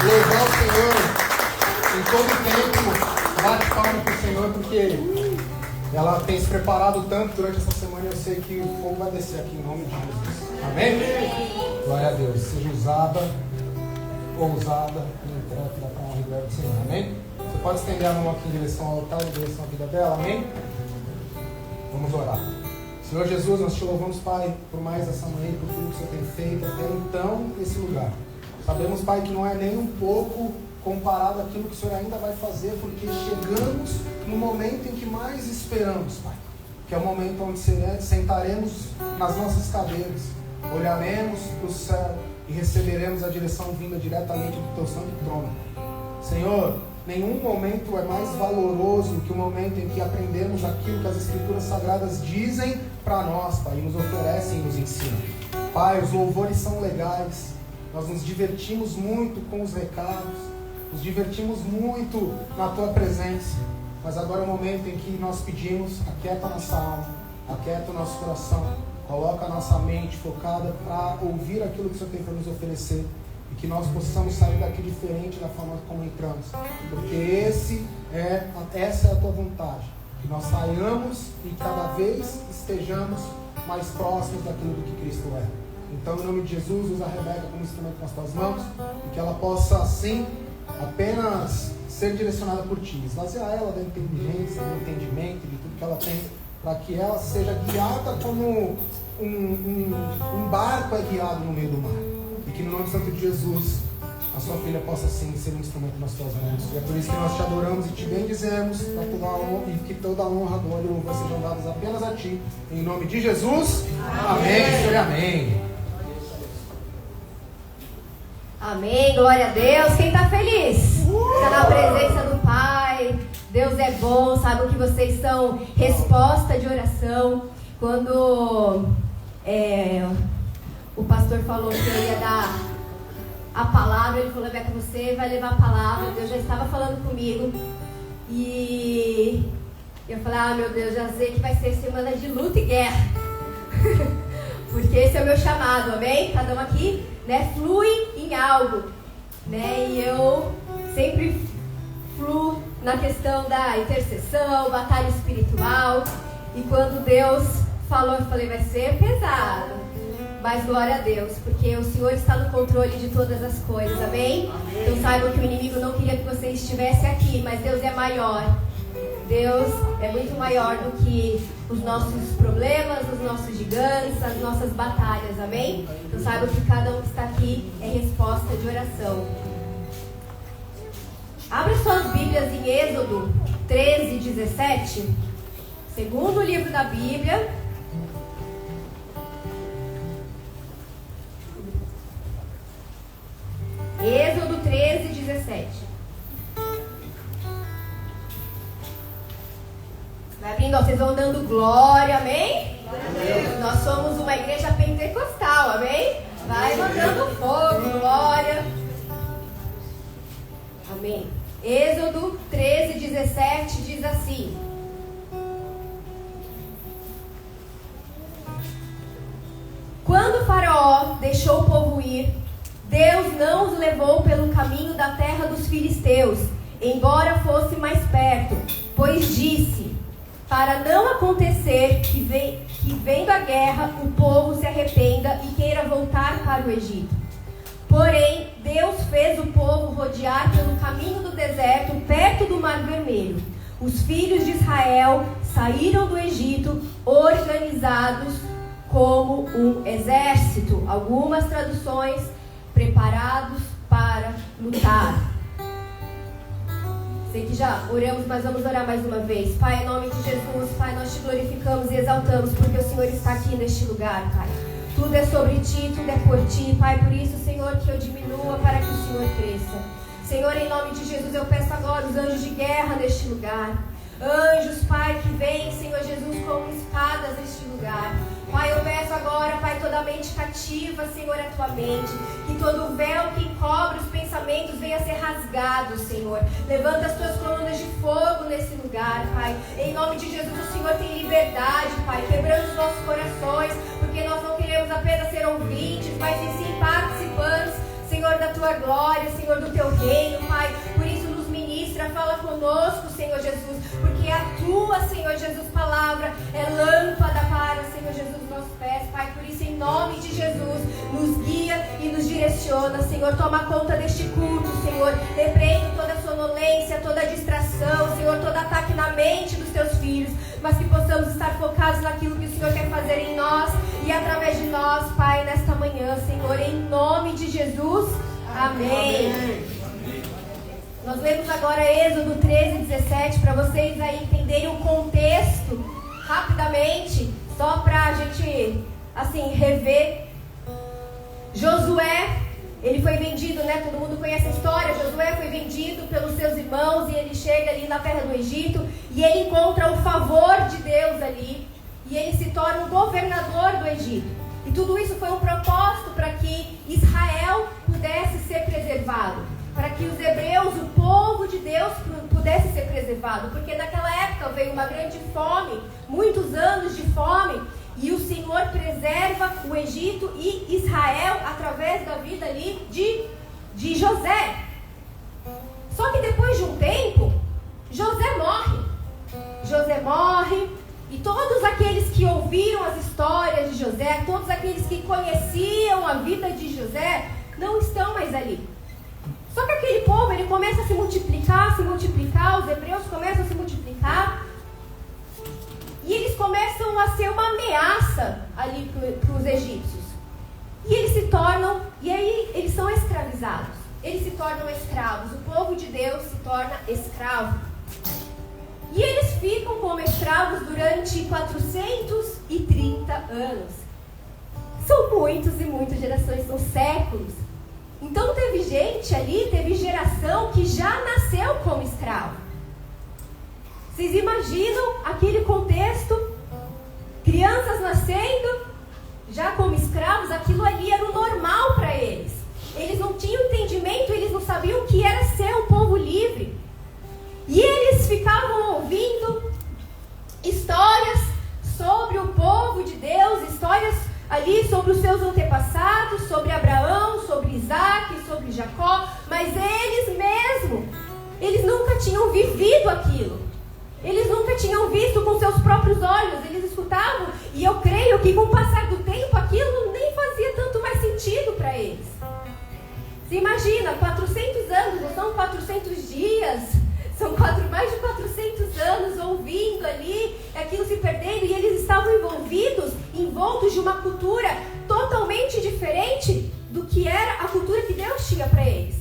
louvar o Senhor em todo o tempo. Bate palma para o Senhor, porque ela tem se preparado tanto durante essa semana e eu sei que o fogo vai descer aqui em nome de Jesus. Amém? Glória a Deus. Seja usada, ousada e entregue para a honra e glória do Senhor. Amém? Você pode estender a mão aqui em direção ao altar, em direção à vida dela. Amém? Vamos orar. Senhor Jesus, nós te louvamos, Pai, por mais essa manhã e por tudo que o Senhor tem feito até então nesse lugar. Sabemos, Pai, que não é nem um pouco comparado àquilo que o Senhor ainda vai fazer, porque chegamos no momento em que mais esperamos, Pai. Que é o momento onde sentaremos nas nossas cadeiras, olharemos para o céu e receberemos a direção vinda diretamente do Teu santo trono. Senhor, nenhum momento é mais valoroso que o momento em que aprendemos aquilo que as Escrituras Sagradas dizem para nós, Pai, e nos oferecem e nos ensinam. Pai, os louvores são legais, nós nos divertimos muito com os recados, nos divertimos muito na Tua presença, mas agora é o momento em que nós pedimos: aquieta a nossa alma, aquieta o nosso coração, coloca a nossa mente focada para ouvir aquilo que o Senhor tem para nos oferecer, e que nós possamos sair daqui diferente da forma como entramos, porque essa é a Tua vontade, que nós saiamos e cada vez estejamos mais próximos daquilo do que Cristo é. Então, em nome de Jesus, usa a Rebeca como instrumento nas Tuas mãos, e que ela possa, assim, apenas ser direcionada por Ti, esvaziar ela da inteligência, do entendimento, de tudo que ela tem, para que ela seja guiada como um barco é guiado no meio do mar. E que no nome santo de Jesus, a sua filha possa sim ser um instrumento nas tuas mãos. E é por isso que nós te adoramos e te bendizemos, e que toda a honra, glória e louvor sejam dadas apenas a ti. Em nome de Jesus, amém, Senhor, amém. Amém, glória a Deus. Quem está feliz? Está na presença do Pai. Deus é bom, sabe que vocês são resposta de oração. Quando o pastor falou que eu ia dar a palavra, ele falou: Beca, você vai levar a palavra. Deus já estava falando comigo. E eu falei: meu Deus, já sei que vai ser semana de luta e guerra. Porque esse é o meu chamado, amém? Cada um aqui, flui em algo, E eu sempre fluo na questão da intercessão, batalha espiritual. E quando Deus falou, eu falei: vai ser pesado. Mas glória a Deus, porque o Senhor está no controle de todas as coisas, amém? Então saibam que o inimigo não queria que você estivesse aqui, mas Deus é maior. Deus é muito maior do que os nossos problemas, os nossos gigantes, as nossas batalhas, amém? Então saibam que cada um que está aqui é resposta de oração. Abra suas Bíblias em Êxodo 13, 17, segundo livro da Bíblia. Êxodo 13, 17. Vai abrindo, vocês vão dando glória, amém? Amém? Nós somos uma igreja pentecostal, amém? Vai mandando fogo, glória. Amém. Êxodo 13, 17 diz assim: quando Faraó deixou o povo ir, Deus não os levou pelo caminho da terra dos filisteus, embora fosse mais perto, pois disse: para não acontecer que vendo a guerra o povo se arrependa e queira voltar para o Egito. Porém, Deus fez o povo rodear pelo caminho do deserto, perto do Mar Vermelho. Os filhos de Israel saíram do Egito organizados como um exército. Algumas traduções: preparados para lutar. Sei que já oramos, mas vamos orar mais uma vez. Pai, em nome de Jesus, Pai, nós te glorificamos e exaltamos, porque o Senhor está aqui neste lugar, Pai. Tudo é sobre ti, tudo é por ti, Pai. Por isso, Senhor, que eu diminua para que o Senhor cresça. Senhor, em nome de Jesus, eu peço agora os anjos de guerra neste lugar. Anjos, Pai, que vêm, Senhor Jesus, como espadas neste lugar. Pai, eu peço agora, Pai, toda a mente cativa, Senhor, a tua mente. Que todo véu que encobre os pensamentos venha a ser rasgado, Senhor. Levanta as tuas colunas de fogo nesse lugar, Pai. Em nome de Jesus, o Senhor tem liberdade, Pai, quebrando os nossos corações, porque nós não queremos apenas ser ouvintes, mas sim participantes, Senhor, da tua glória, Senhor, do teu tua, Senhor Jesus, palavra é lâmpada para, Senhor Jesus, nossos pés, Pai. Por isso, em nome de Jesus, nos guia e nos direciona, Senhor. Toma conta deste culto, Senhor. Repreendo toda sonolência, toda distração, Senhor, todo ataque na mente dos teus filhos, mas que possamos estar focados naquilo que o Senhor quer fazer em nós e através de nós, Pai, nesta manhã, Senhor, em nome de Jesus. Amém. Amém. Nós lemos agora Êxodo 13, 17, para vocês aí entenderem o contexto rapidamente, só para a gente, assim, rever. Josué, ele foi vendido, né? Todo mundo conhece a história. Josué foi vendido pelos seus irmãos e ele chega ali na terra do Egito e ele encontra o favor de Deus ali e ele se torna o governador do Egito. E tudo isso foi um propósito para que Israel pudesse ser preservado, para que os hebreus, o povo de Deus, pudesse ser preservado, porque naquela época veio uma grande fome, muitos anos de fome, e o Senhor preserva o Egito e Israel através da vida ali de José. Só que depois de um tempo, José morre, e todos aqueles que ouviram as histórias de José, todos aqueles que conheciam a vida de José, não estão mais ali. Só que aquele povo, ele começa a se multiplicar, os hebreus começam a se multiplicar, e eles começam a ser uma ameaça ali para os egípcios. E eles se tornam, e aí eles são escravizados, eles se tornam escravos, o povo de Deus se torna escravo. E eles ficam como escravos durante 430 anos. São muitos e muitas gerações, são séculos. Então teve gente ali, teve geração que já nasceu como escravo. Vocês imaginam aquele contexto? Crianças nascendo, já como escravos, aquilo ali era o normal para eles. Eles não tinham entendimento, eles não sabiam o que era ser um povo livre. E eles ficavam ouvindo histórias sobre o povo de Deus, histórias ali sobre os seus antepassados, sobre Abraão, sobre Isaac, sobre Jacó, mas eles nunca tinham vivido aquilo. Eles nunca tinham visto com seus próprios olhos. Eles escutavam, e eu creio que com o passar do tempo aquilo nem fazia tanto mais sentido para eles. Você imagina, 400 anos, não são 400 dias, são mais de 400 anos ouvindo ali, aquilo se perdendo, e eles estavam envoltos de uma cultura totalmente diferente do que era a cultura que Deus tinha para eles.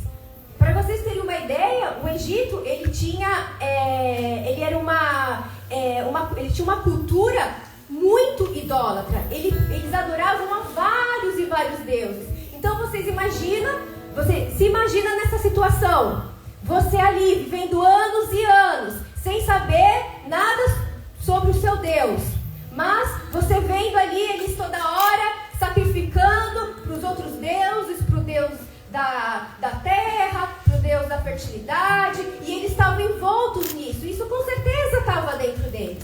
Para vocês terem uma ideia, o Egito, ele tinha uma cultura muito idólatra. Eles adoravam a vários e vários deuses. Então você se imagina nessa situação. Você ali, vivendo anos e anos, sem saber nada sobre o seu Deus. Mas você vendo ali, eles toda hora sacrificando para os outros deuses, para o Deus da terra, para o Deus da fertilidade. E eles estavam envoltos nisso. Isso com certeza estava dentro deles.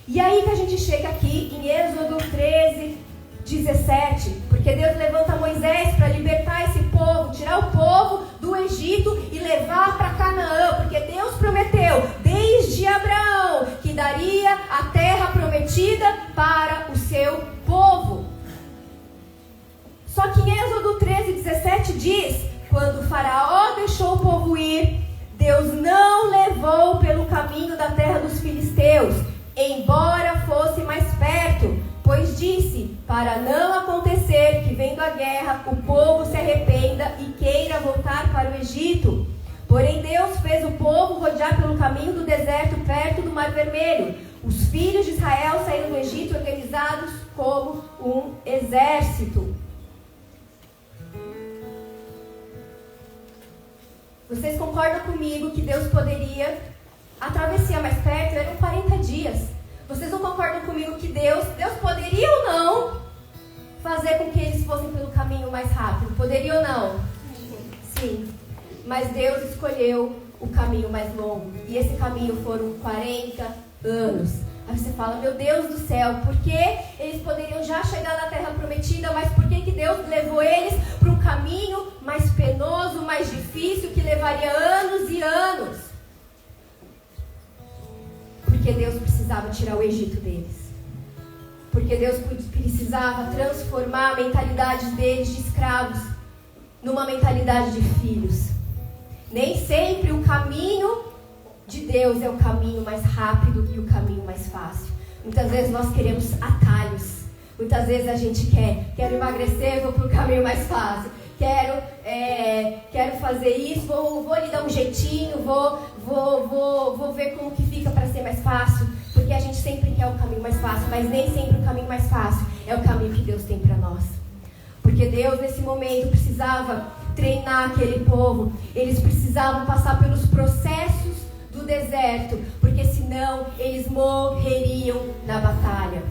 E aí que a gente chega aqui em Êxodo 13, 17. Porque Deus levanta Moisés para libertar esse povo, tirar o povo do Egito e levar para Canaã. Porque Deus prometeu, desde Abraão, que daria a terra prometida para o seu povo. Só que em Êxodo 13, 17 diz: quando o faraó deixou o povo ir, Deus não levou pelo caminho da terra dos filisteus, embora fosse mais perto, pois disse, para não acontecer que vendo a guerra o povo se arrependa e queira voltar para o Egito. Porém Deus fez o povo rodear pelo caminho do deserto perto do Mar Vermelho. Os filhos de Israel saíram do Egito organizados como um exército. Vocês concordam comigo que Deus poderia, a travessia mais perto eram 40 dias. Vocês não concordam comigo que Deus poderia ou não fazer com que eles fossem pelo caminho mais rápido? Poderia ou não? Sim. Mas Deus escolheu o caminho mais longo. E esse caminho foram 40 anos. Aí você fala, meu Deus do céu, por que eles poderiam já chegar na terra prometida, mas por que Deus levou eles para um caminho mais penoso, mais difícil, que levaria anos e anos? Porque Deus precisa precisava tirar o Egito deles. Porque Deus precisava transformar a mentalidade deles de escravos numa mentalidade de filhos. Nem sempre o caminho de Deus é o caminho mais rápido e o caminho mais fácil. Muitas vezes nós queremos atalhos. Muitas vezes a gente quero emagrecer, vou para o caminho mais fácil. Quero fazer isso, vou lhe dar um jeitinho, vou ver como que fica para ser mais fácil. Porque a gente sempre quer o caminho mais fácil, mas nem sempre o caminho mais fácil é o caminho que Deus tem para nós. Porque Deus, nesse momento, precisava treinar aquele povo. Eles precisavam passar pelos processos do deserto, porque senão eles morreriam na batalha.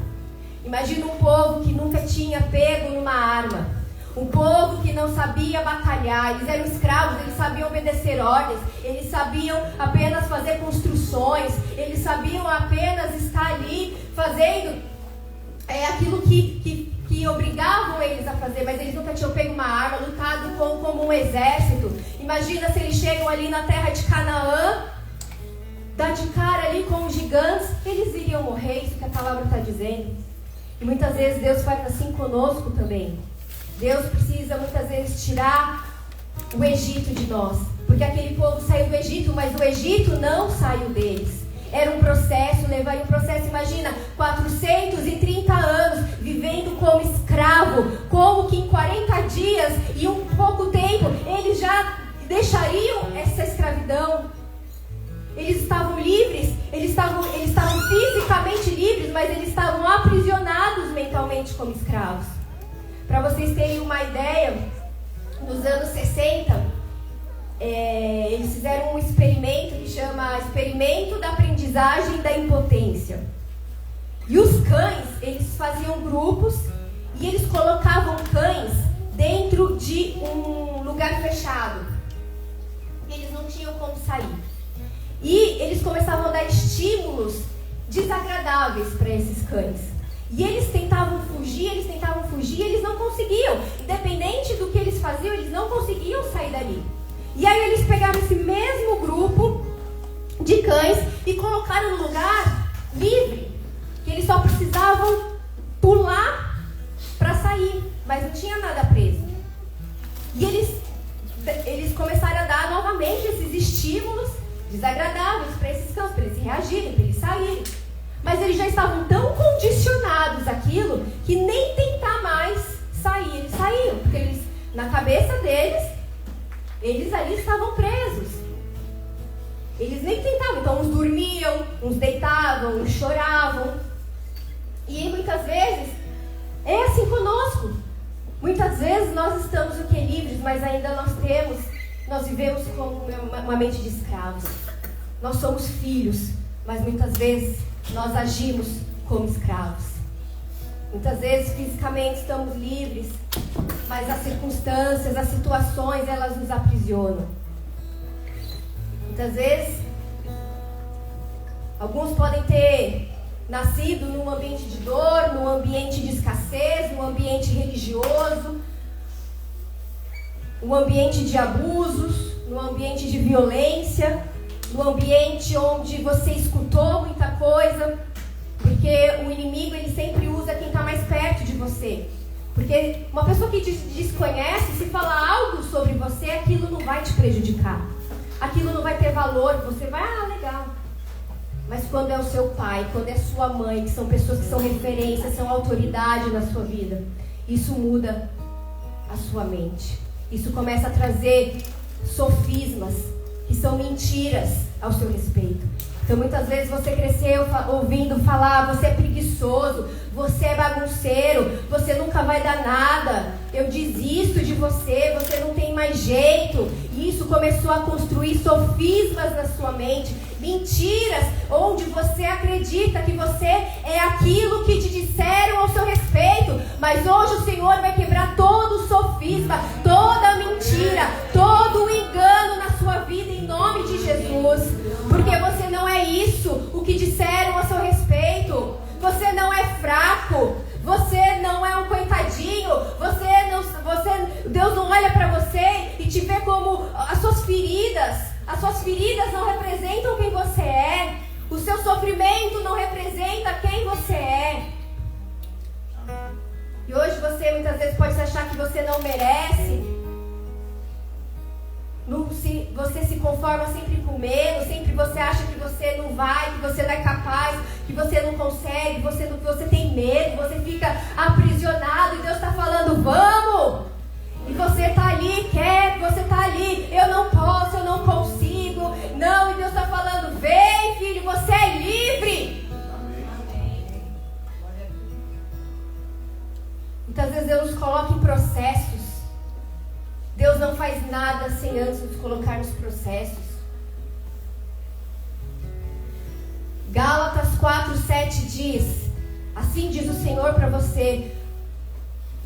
Imagina um povo que nunca tinha pego numa arma. Um povo que não sabia batalhar. Eles eram escravos, eles sabiam obedecer ordens. Eles sabiam apenas fazer construções. Eles sabiam apenas estar ali fazendo aquilo que obrigavam eles a fazer. Mas eles nunca tinham pego uma arma, lutado como um exército. Imagina se eles chegam ali na terra de Canaã, dá de cara ali com os gigantes. Eles iriam morrer, isso que a palavra está dizendo. E muitas vezes Deus faz assim conosco também. Deus precisa muitas vezes tirar o Egito de nós. Porque aquele povo saiu do Egito, mas o Egito não saiu deles. Era um processo, levaria um processo. Imagina, 430 anos vivendo como escravo. Como que em 40 dias e um pouco tempo eles já deixariam essa escravidão. Eles estavam livres, eles estavam fisicamente livres, mas eles estavam aprisionados mentalmente como escravos. Para vocês terem uma ideia, nos anos 60, eles fizeram um experimento que chama Experimento da Aprendizagem da Impotência. E os cães, eles faziam grupos e eles colocavam cães dentro de um lugar fechado. E eles não tinham como sair. E eles começavam a dar estímulos desagradáveis para esses cães. E eles tentavam fugir, e eles não conseguiam. Independente do que eles faziam, eles não conseguiam sair dali. E aí eles pegaram esse mesmo grupo de cães e colocaram no lugar livre, que eles só precisavam pular para sair, mas não tinha nada preso. E eles começaram a dar novamente esses estímulos desagradáveis para esses cães, para eles reagirem, para eles saírem. Mas eles já estavam tão condicionados àquilo que nem tentar mais sair, eles saíam, porque eles, na cabeça deles, eles ali estavam presos. Eles nem tentavam, então uns dormiam, uns deitavam, uns choravam. E muitas vezes é assim conosco. Muitas vezes nós estamos livres, mas ainda nós vivemos como uma mente de escravos. Nós somos filhos, mas muitas vezes nós agimos como escravos. Muitas vezes fisicamente estamos livres, mas as circunstâncias, as situações, elas nos aprisionam. Muitas vezes, alguns podem ter nascido num ambiente de dor, num ambiente de escassez, num ambiente religioso, num ambiente de abusos, num ambiente de violência, num ambiente onde você escutou muita coisa, porque o inimigo ele sempre usa quem está mais perto de você. Porque uma pessoa que te desconhece, se falar algo sobre você, aquilo não vai te prejudicar. Aquilo não vai ter valor, você vai, legal. Mas quando é o seu pai, quando é sua mãe, que são pessoas que são referência, são autoridade na sua vida, isso muda a sua mente. Isso começa a trazer sofismas, que são mentiras ao seu respeito. Então muitas vezes você cresceu ouvindo falar, você é preguiçoso, você é bagunceiro, você nunca vai dar nada, eu desisto de você, você não tem mais jeito. E isso começou a construir sofismas na sua mente, mentiras, onde você acredita que você é aquilo que te disseram ao seu respeito. Mas hoje o Senhor vai quebrar todo o sofisma, toda a mentira, todo o engano na sua vida em nome de Jesus. Porque você não é isso, o que disseram a seu respeito. Você não é fraco, você não é um coitadinho, Deus não olha para você e te vê como as suas feridas não representam quem você é. O seu sofrimento não representa quem você é. E hoje você muitas vezes pode achar que você não merece. Você se conforma sempre com medo, sempre você acha que você não vai, que você não é capaz, que você não consegue, que você tem medo, você fica aprisionado e Deus está falando, vamos! E você está ali, você está ali, eu não posso, eu não consigo, não, e Deus está falando, vem filho, você é livre! Amém. Muitas vezes Deus nos coloca em processos. Deus não faz nada sem antes nos colocar nos processos. Gálatas 4:7 diz, assim diz o Senhor para você,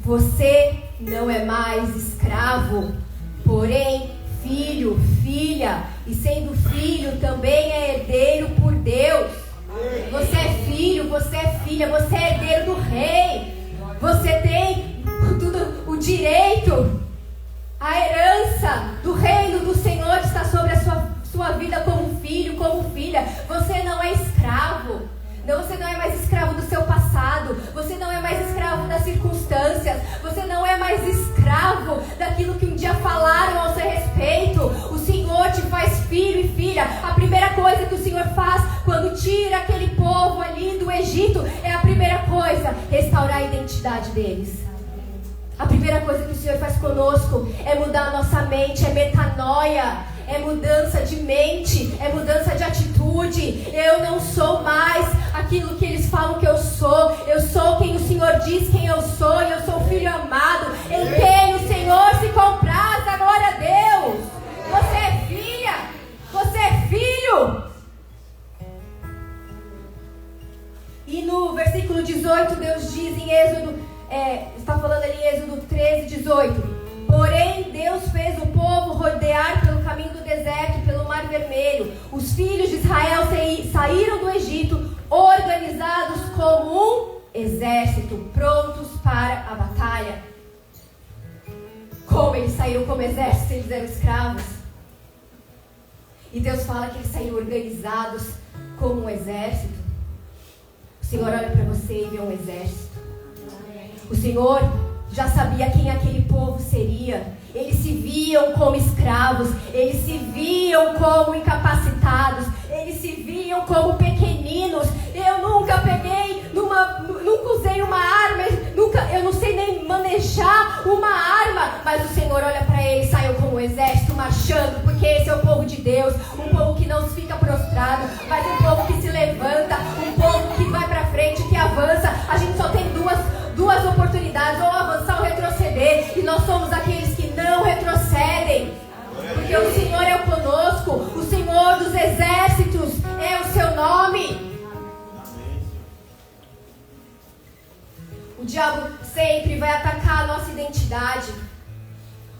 você não é mais escravo, porém filho, filha, e sendo filho também é herdeiro por Deus. Você é filho, você é filha, você é herdeiro do rei, você tem tudo, o direito. A herança do reino do Senhor está sobre a sua vida como filho, como filha. Você não é escravo. Não, você não é mais escravo do seu passado. Você não é mais escravo das circunstâncias. Você não é mais escravo daquilo que um dia falaram ao seu respeito. O Senhor te faz filho e filha. A primeira coisa que o Senhor faz quando tira aquele povo ali do Egito é a primeira coisa, restaurar a identidade deles. A primeira coisa que o Senhor faz conosco é mudar a nossa mente, é metanoia, é mudança de mente, é mudança de atitude. Eu não sou mais aquilo que eles falam que eu sou quem o Senhor diz quem eu sou, e eu sou o filho amado, em quem o Senhor se compraz, a glória a Deus. Você é filha, você é filho. E no versículo 18, Deus diz em Êxodo, está falando ali em Êxodo 13:18. Porém, Deus fez o povo rodear pelo caminho do deserto, pelo Mar Vermelho. Os filhos de Israel saíram do Egito, organizados como um exército, prontos para a batalha. Como eles saíram como exército, se eles eram escravos? E Deus fala que eles saíram organizados como um exército. O Senhor olha para você e vê um exército. O Senhor já sabia quem aquele povo seria. Eles se viam como escravos, eles se viam como incapacitados, eles se viam como pequeninos. Eu nunca nunca usei uma arma, eu não sei nem manejar uma arma, mas o Senhor olha para eles, saiu como um exército marchando, porque esse é o povo de Deus, um povo que não fica prostrado, mas um povo que se levanta, um povo que vai para frente, que avança. A gente só tem duas oportunidades, ou avançar ou retroceder, e nós somos aqueles que não retrocedem, porque o Senhor é conosco, o Senhor dos exércitos é o seu nome. O diabo sempre vai atacar a nossa identidade,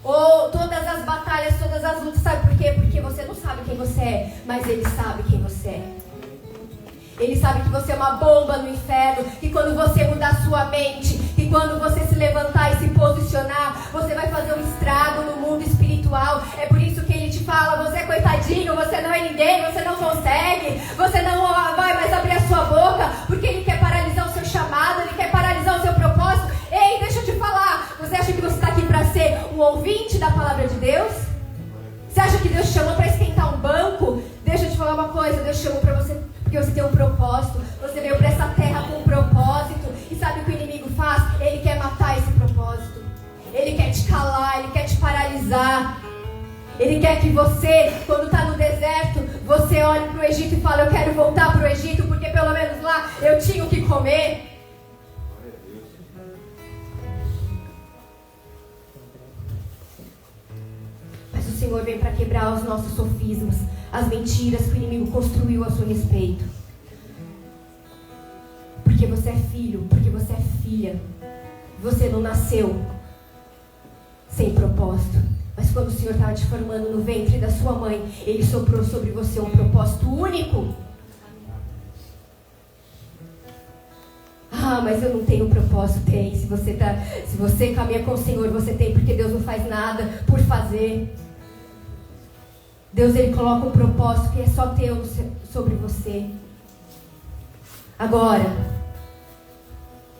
ou todas as batalhas, todas as lutas. Sabe por quê? Porque você não sabe quem você é, mas ele sabe quem você é. Ele sabe que você é uma bomba no inferno, que quando você mudar a sua mente, que quando você se levantar e se posicionar, você vai fazer um estrago no mundo espiritual. É por isso que ele te fala, você é coitadinho, você não é ninguém, você não consegue, você não vai mais abrir a sua boca, porque ele quer paralisar o seu chamado, ele quer paralisar o seu propósito. Ei, deixa eu te falar, você acha que você está aqui para ser um ouvinte da palavra de Deus? Você acha que Deus te chamou para esquentar um banco? Deixa eu te falar uma coisa, Deus te chamou para você porque você tem um propósito, você veio para essa terra com um propósito. E sabe o que o inimigo faz? Ele quer matar esse propósito, ele quer te calar, ele quer te paralisar. Ele quer que você, quando está no deserto, você olhe para o Egito e fale, eu quero voltar para o Egito, porque pelo menos lá eu tinha o que comer. Mas o Senhor vem para quebrar os nossos sofismas, as mentiras que o inimigo construiu a seu respeito. Porque você é filho, porque você é filha. Você não nasceu sem propósito. Mas quando o Senhor estava te formando no ventre da sua mãe, Ele soprou sobre você um propósito único. Ah, mas eu não tenho propósito. Tem. Se você caminha com o Senhor, você tem, porque Deus não faz nada por fazer. Deus, Ele coloca um propósito que é só teu sobre você. Agora,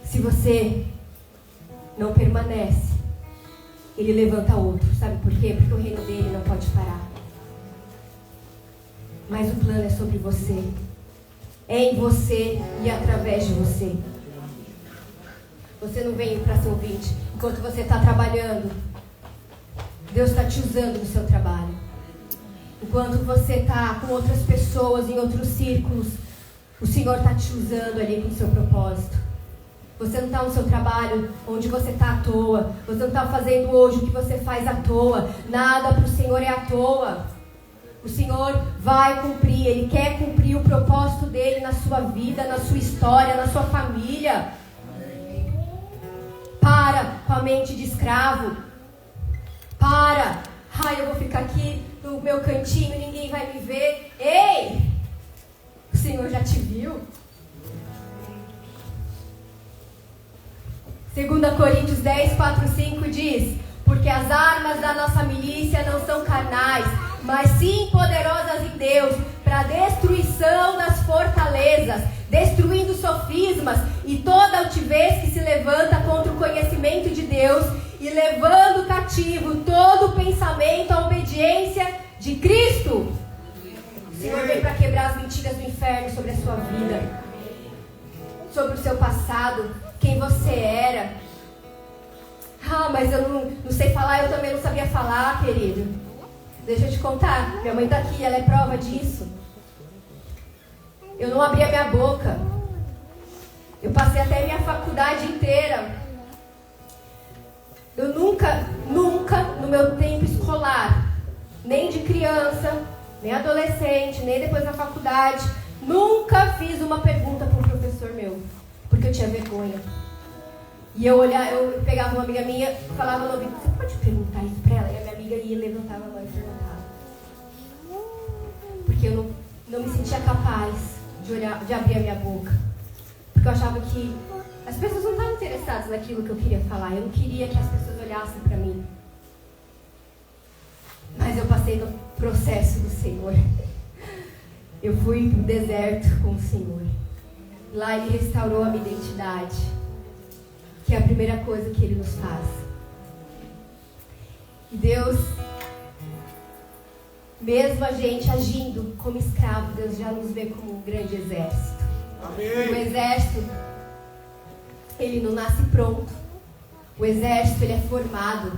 se você não permanece, Ele levanta outro. Sabe por quê? Porque o reino dele não pode parar. Mas o plano é sobre você. É em você e através de você. Você não vem para ser ouvinte enquanto você está trabalhando. Deus está te usando no seu trabalho. Enquanto você está com outras pessoas em outros círculos, o Senhor está te usando ali com o seu propósito. Você não está no seu trabalho onde você está à toa. Você não está fazendo hoje o que você faz à toa. Nada para o Senhor é à toa. O Senhor vai cumprir. Ele quer cumprir o propósito dele na sua vida, na sua história, na sua família. Para com a mente de escravo. Para. Ai, eu vou ficar aqui no meu cantinho, ninguém vai me ver. Ei! O Senhor já te viu. 2 Coríntios 10, 4, 5 diz: porque as armas da nossa milícia não são carnais, mas sim poderosas em Deus, para a destruição das fortalezas, destruindo sofismas e toda altivez que se levanta contra o conhecimento de Deus, e levando cativo todo pensamento à obediência de Cristo. O Senhor veio para quebrar as mentiras do inferno sobre a sua vida, sobre o seu passado, quem você era. Ah, mas eu não sei falar, eu também não sabia falar, querido. Deixa eu te contar, minha mãe está aqui, ela é prova disso. Eu não abria minha boca. Eu passei até minha faculdade inteira. Eu nunca no meu tempo escolar, nem de criança, nem adolescente, nem depois da faculdade, nunca fiz uma pergunta para um professor meu, porque eu tinha vergonha. E eu pegava uma amiga minha e falava no ouvido: você pode perguntar isso para ela? E a minha amiga ia, levantava a mão e perguntava. Porque eu não me sentia capaz de abrir a minha boca. Porque eu achava que as pessoas não estavam interessadas naquilo que eu queria falar. Eu não queria que as pessoas olhassem para mim. Mas eu passei no processo do Senhor. Eu fui para o deserto com o Senhor. Lá Ele restaurou a minha identidade, que é a primeira coisa que Ele nos faz. E Deus, mesmo a gente agindo como escravo, Deus já nos vê como um grande exército. Amém. O exército, ele não nasce pronto. O exército, ele é formado.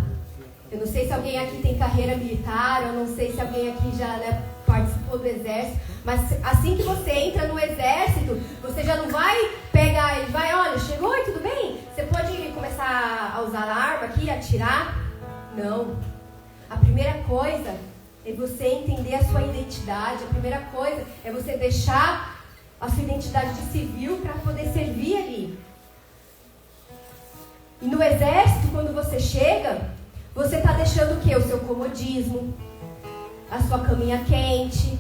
Eu não sei se alguém aqui tem carreira militar, eu não sei se alguém aqui já participou do exército, mas assim que você entra no exército, você já não vai pegar, ele vai: olha, chegou e tudo bem? Você pode começar a usar a arma aqui, atirar? Não. A primeira coisa é você entender a sua identidade. A primeira coisa é você deixar a sua identidade de civil para poder servir ali. E no exército, quando você chega, você está deixando o quê? O seu comodismo, a sua caminha quente,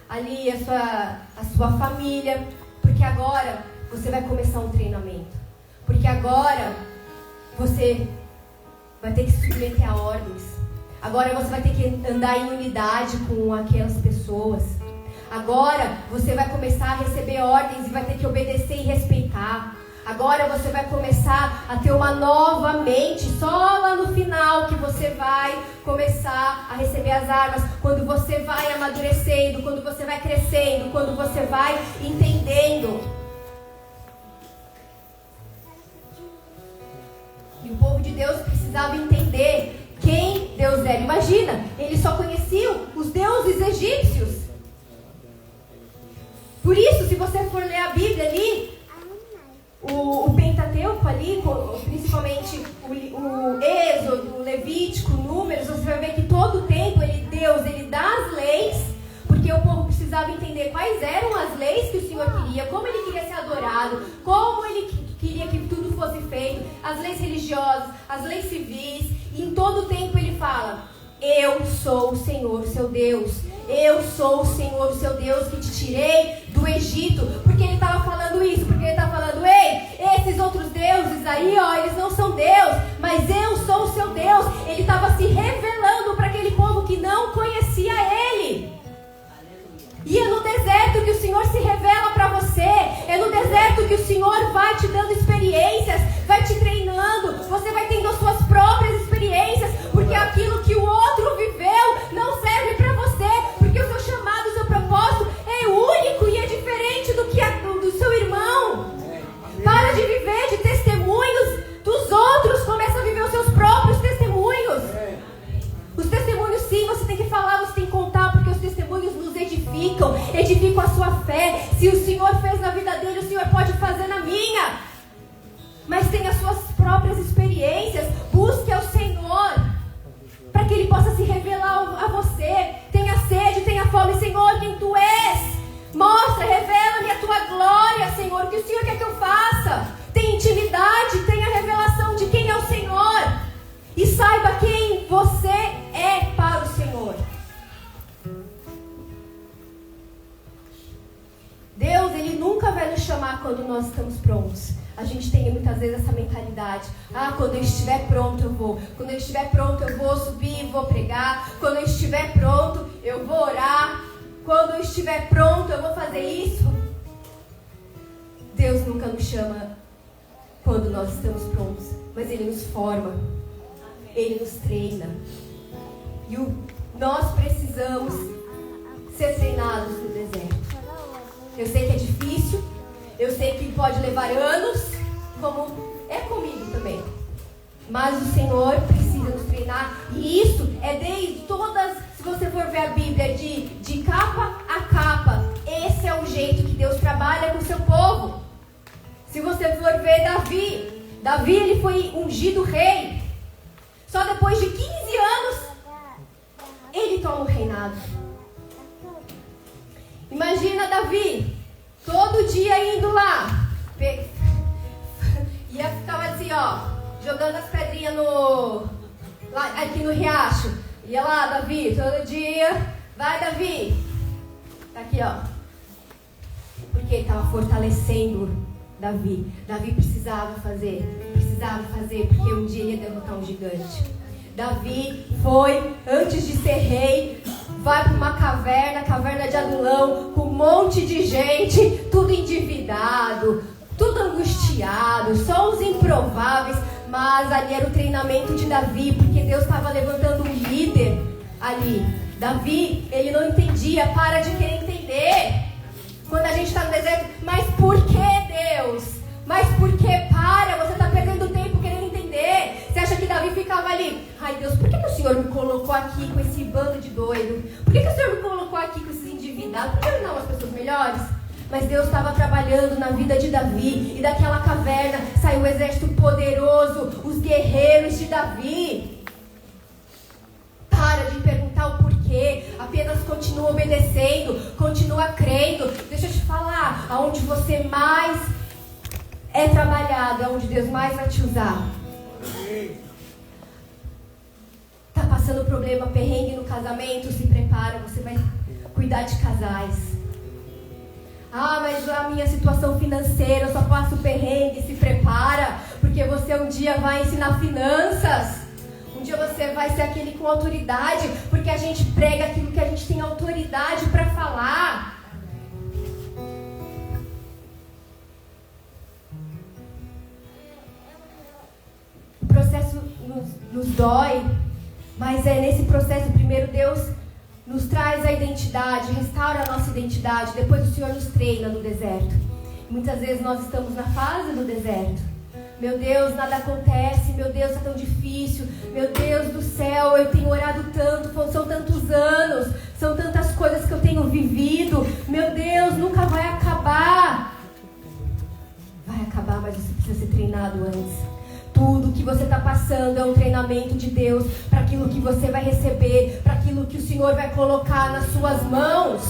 ali a sua família. Porque agora você vai começar um treinamento. Porque agora você vai ter que se submeter a ordens. Agora você vai ter que andar em unidade com aquelas pessoas. Agora você vai começar a receber ordens e vai ter que obedecer e respeitar. Agora você vai começar a ter uma nova mente. Só lá no final que você vai começar a receber as armas. Quando você vai amadurecendo, quando você vai crescendo, quando você vai entendendo. E o povo de Deus precisava entender quem Deus era. Imagina, eles só conheciam os deuses egípcios. Por isso, se você for ler a Bíblia ali, o Pentateuco ali, principalmente o Êxodo, o Levítico, o Números, você vai ver que todo o tempo Deus dá as leis, porque o povo precisava entender quais eram as leis que o Senhor queria, como Ele queria ser adorado, como Ele queria que tudo fosse feito, as leis religiosas, as leis civis, e em todo o tempo Ele fala: eu sou o Senhor, seu Deus. Eu sou o Senhor, o seu Deus, que te tirei do Egito. Porque Ele estava falando isso, porque Ele estava falando: ei, esses outros deuses aí, eles não são Deus, mas eu sou o seu Deus. Ele estava se revelando para aquele povo que não conhecia Ele. E é no deserto que o Senhor se revela para você. É no deserto Senhor vai te dando experiências, vai te treinando, você vai tendo as suas próprias experiências, porque aquilo que o outro viveu não serve para você, porque o seu chamado, o seu propósito é único e é diferente do que do seu irmão. Para de viver de testemunhos dos outros, começa a viver os seus próprios testemunhos. Os testemunhos, sim, você tem que falar, você tem que contar, porque os testemunhos nos edificam a sua fé. Se o Senhor fez na vida dele, o Senhor pode fazer na minha. Mas tenha as suas próprias experiências, busque ao Senhor, para que Ele possa se revelar a você. Tenha sede, tenha fome, Senhor, quem Tu és. Mostra, revela-me a Tua glória, Senhor, o que o Senhor quer que eu faça. Tenha intimidade, tenha revelação de quem é o Senhor. E saiba quem você é para o Senhor. Deus, Ele nunca vai nos chamar quando nós estamos prontos. A gente tem muitas vezes essa mentalidade. Quando eu estiver pronto eu vou. Quando eu estiver pronto eu vou subir e vou pregar. Quando eu estiver pronto eu vou orar. Quando eu estiver pronto eu vou fazer isso. Deus nunca nos chama quando nós estamos prontos. Mas Ele nos forma. Ele nos treina. E nós precisamos ser treinados no deserto. Eu sei que é difícil. Eu sei que pode levar anos, como é comigo também. Mas o Senhor precisa nos treinar. E isso é desde todas, se você for ver a Bíblia, de capa a capa. Esse é o jeito que Deus trabalha com o seu povo. Se você for ver Davi, ele foi ungido rei. Só depois de 15 anos, ele toma o reinado. Imagina Davi, todo dia indo lá. Ia ficava assim, jogando as pedrinhas aqui no riacho. Ia lá, Davi, todo dia. Vai, Davi. Tá aqui, Porque ele estava fortalecendo Davi. Davi precisava fazer, porque um dia ia derrotar um gigante. Davi foi, antes de ser rei, vai para uma caverna de Adulão, com um monte de gente, tudo endividado, tudo angustiado, só os improváveis. Mas ali era o treinamento de Davi, porque Deus estava levantando um líder ali. Davi, ele não entendia, para de querer entender. Quando a gente está no deserto, mas por que Deus? Mas por que? Para, você está perdendo tempo querendo entender. Você acha que Davi ficava ali? Ai Deus, por que o Senhor me colocou aqui com esse bando de doido? Por que o Senhor me colocou aqui com esses endividados? Por que ele não umas pessoas melhores? Mas Deus estava trabalhando na vida de Davi. E daquela caverna saiu um exército poderoso, os guerreiros de Davi. Para de perguntar o porquê. Apenas continua obedecendo, continua crendo. Deixa eu te falar, aonde você mais é trabalhado, é onde Deus mais vai te usar. Tá passando problema, perrengue no casamento, se prepara, você vai cuidar de casais. Mas a minha situação financeira, eu só passo perrengue, se prepara, porque você um dia vai ensinar finanças. Um dia você vai ser aquele com autoridade, porque a gente prega aquilo que a gente tem autoridade para falar. O processo nos dói, mas é nesse processo, primeiro Deus nos traz a identidade, restaura a nossa identidade, depois o Senhor nos treina no deserto. Muitas vezes nós estamos na fase do deserto. Meu Deus, nada acontece, meu Deus, é tão difícil, meu Deus do céu, eu tenho orado tanto, são tantos anos, são tantas coisas que eu tenho vivido, meu Deus, nunca vai acabar. Vai acabar, mas você precisa ser treinado antes. Tudo que você está passando é um treinamento de Deus para aquilo que você vai receber, para aquilo que o Senhor vai colocar nas suas mãos.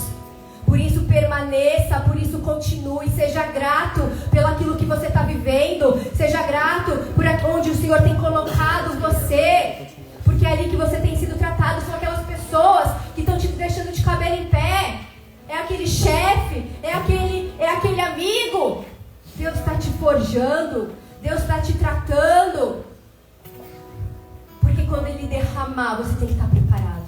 Por isso permaneça, por isso continue, seja grato pelo aquilo que você está vivendo, seja grato por onde o Senhor tem colocado você, porque é ali que você tem sido tratado. São aquelas pessoas que estão te deixando de cabelo em pé, é aquele chefe, é aquele amigo. Deus está te forjando, Deus está te tratando, porque quando Ele derramar, você tem que estar preparado.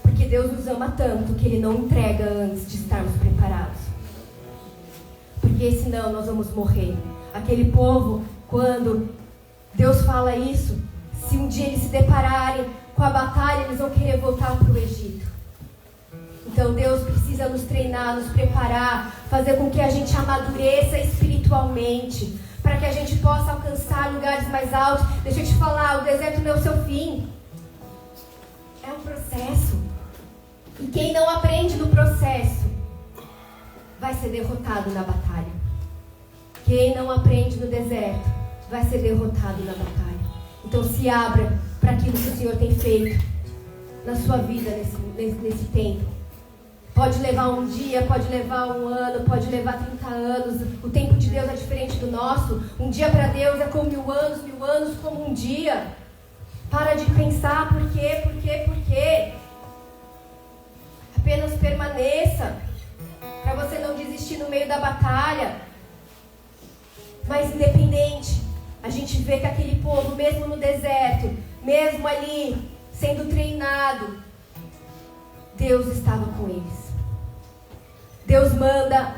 Porque Deus nos ama tanto que Ele não entrega antes de estarmos preparados. Porque porque senão nós vamos morrer. Aquele povo, quando Deus fala isso, se um dia eles se depararem com a batalha, eles vão querer voltar para o Egito. Então Deus precisa nos treinar, nos preparar, fazer com que a gente amadureça espiritualmente, para que a gente possa alcançar lugares mais altos. Deixa eu te falar, o deserto não é o seu fim. É um processo. E quem não aprende no processo vai ser derrotado na batalha. Quem não aprende no deserto vai ser derrotado na batalha. Então se abra para aquilo que o Senhor tem feito na sua vida nesse tempo. Pode levar um dia, pode levar um ano, pode levar 30 anos. O tempo de Deus é diferente do nosso. Um dia para Deus é como 1000 anos como um dia. Para de pensar por quê. Apenas permaneça, para você não desistir no meio da batalha. Mas independente, a gente vê que aquele povo, mesmo no deserto, mesmo ali sendo treinado, Deus estava com eles. Deus manda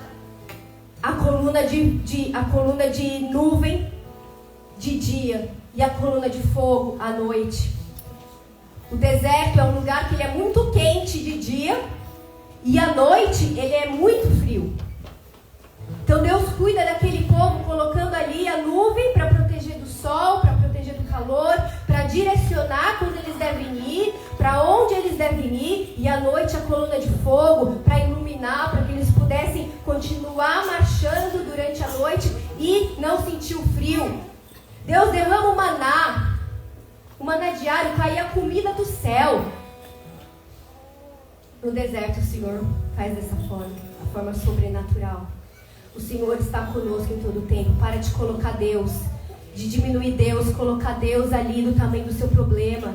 a coluna de nuvem de dia e a coluna de fogo à noite. O deserto é um lugar que ele é muito quente de dia e à noite ele é muito frio. Então Deus cuida daquele povo colocando ali a nuvem para proteger do sol, para proteger do calor, para direcionar quando eles devem ir, para onde eles devem ir, e à noite a coluna de fogo para iluminar, para que eles pudessem continuar marchando durante a noite e não sentir o frio. Deus derrama o maná diário, caía a comida do céu. No deserto o Senhor faz dessa forma, a forma sobrenatural. O Senhor está conosco em todo o tempo. Para de colocar Deus, de diminuir Deus, colocar Deus ali do tamanho do seu problema.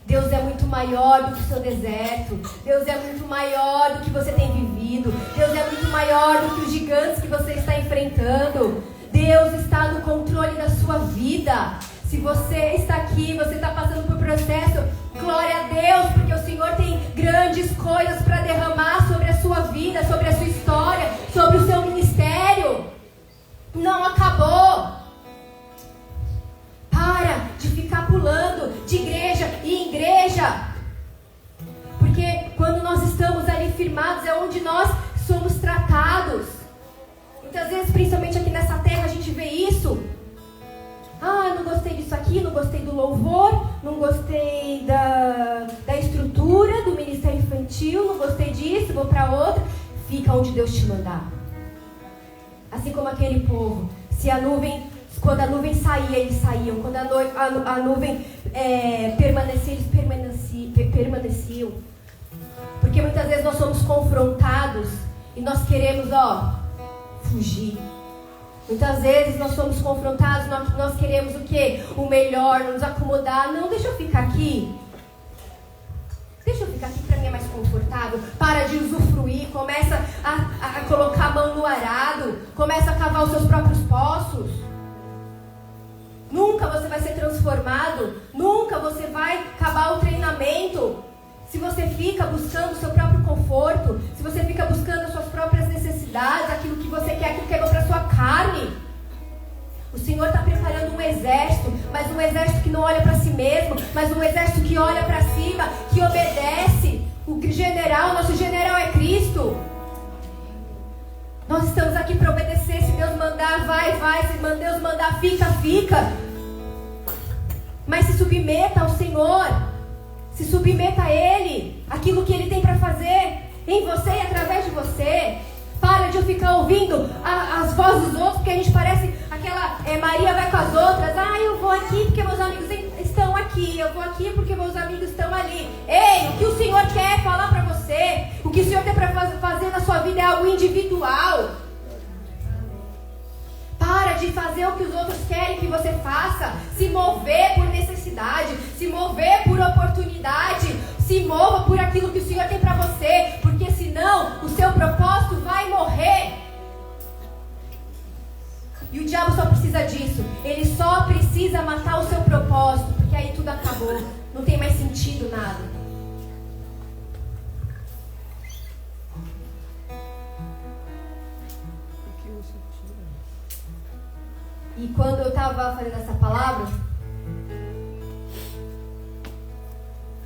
Deus é muito maior do que o seu deserto. Deus é muito maior do que você tem vivido. Deus é muito maior do que os gigantes que você está enfrentando. Deus está no controle da sua vida. Se você está aqui, você está passando por processo, glória a Deus, porque o Senhor tem grandes coisas para derramar sobre a sua vida, sobre a sua história, sobre o seu ministério. Não acabou. Para de ficar pulando de igreja em igreja. Porque quando nós estamos ali firmados, é onde nós somos tratados. Muitas vezes, principalmente aqui nessa terra, a gente vê isso. Não gostei disso aqui, não gostei do louvor, não gostei da estrutura do ministério infantil, não gostei disso, vou para outra. Fica onde Deus te mandar. Assim como aquele povo, quando a nuvem saía, eles saíam. Quando a nuvem permanecia, eles permaneciam. Porque muitas vezes nós somos confrontados e nós queremos, fugir. Muitas vezes nós somos confrontados, nós queremos o quê? O melhor, nos acomodar. Não, deixa eu ficar aqui. Deixa eu ficar aqui, para mim é mais confortável. Para de usufruir, começa a colocar a mão no arado, começa a cavar os seus próprios poços. Nunca você vai ser transformado, nunca você vai acabar o treinamento se você fica buscando o seu próprio conforto, se você fica buscando as suas próprias necessidades, aquilo que você quer, aquilo que é bom para a sua carne. O Senhor está preparando um exército, mas um exército que não olha para si mesmo, mas um exército que olha para cima, que obedece. Nosso general é Cristo. Nós estamos aqui para obedecer. Se Deus mandar, vai. Se Deus mandar, fica. Mas se submeta ao Senhor. Se submeta a Ele. Aquilo que Ele tem para fazer em você e através de você. Para de eu ficar ouvindo as vozes dos outros, porque a gente parece aquela Maria vai com as outras. Eu vou aqui porque meus amigos estão aqui. Eu vou aqui porque meus amigos estão ali. Ei, o que o Senhor quer falar para você, o que o Senhor tem para fazer na sua vida é algo individual. Para de fazer o que os outros querem que você faça. Se mover por necessidade, se mover por oportunidade, se mova por aquilo que o Senhor tem para você, porque senão o seu propósito vai morrer. E o diabo só precisa disso. Ele só precisa matar o seu propósito, porque aí tudo acabou. Não tem mais sentido nada. E quando eu estava fazendo essa palavra,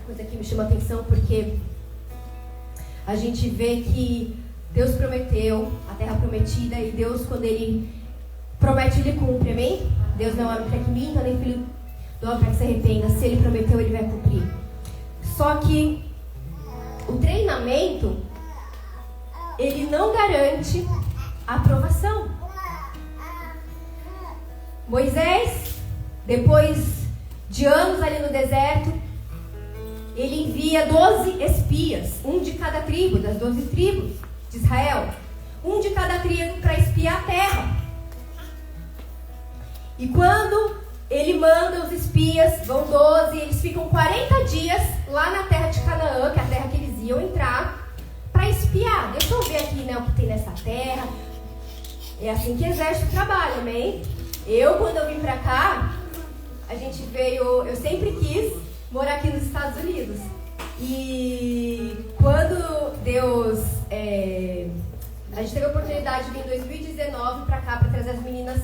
coisa que me chama a atenção, porque a gente vê que Deus prometeu a terra prometida, e Deus, quando Ele promete, Ele cumpre, amém? Deus não é homem para que minta, nem filho do homem para que se arrependa. Se Ele prometeu, Ele vai cumprir. Só que o treinamento, ele não garante a aprovação. Moisés, depois de anos ali no deserto, ele envia 12 espias, um de cada tribo, das 12 tribos de Israel, um de cada tribo para espiar a terra. E quando ele manda os espias, vão 12, eles ficam 40 dias lá na terra de Canaã, que é a terra que eles iam entrar, para espiar. Deixa eu ver aqui, né, o que tem nessa terra. É assim que exército trabalha, amém? Quando eu vim pra cá, a gente veio, eu sempre quis morar aqui nos Estados Unidos. E quando Deus, a gente teve a oportunidade de vir em 2019 pra cá, pra trazer as meninas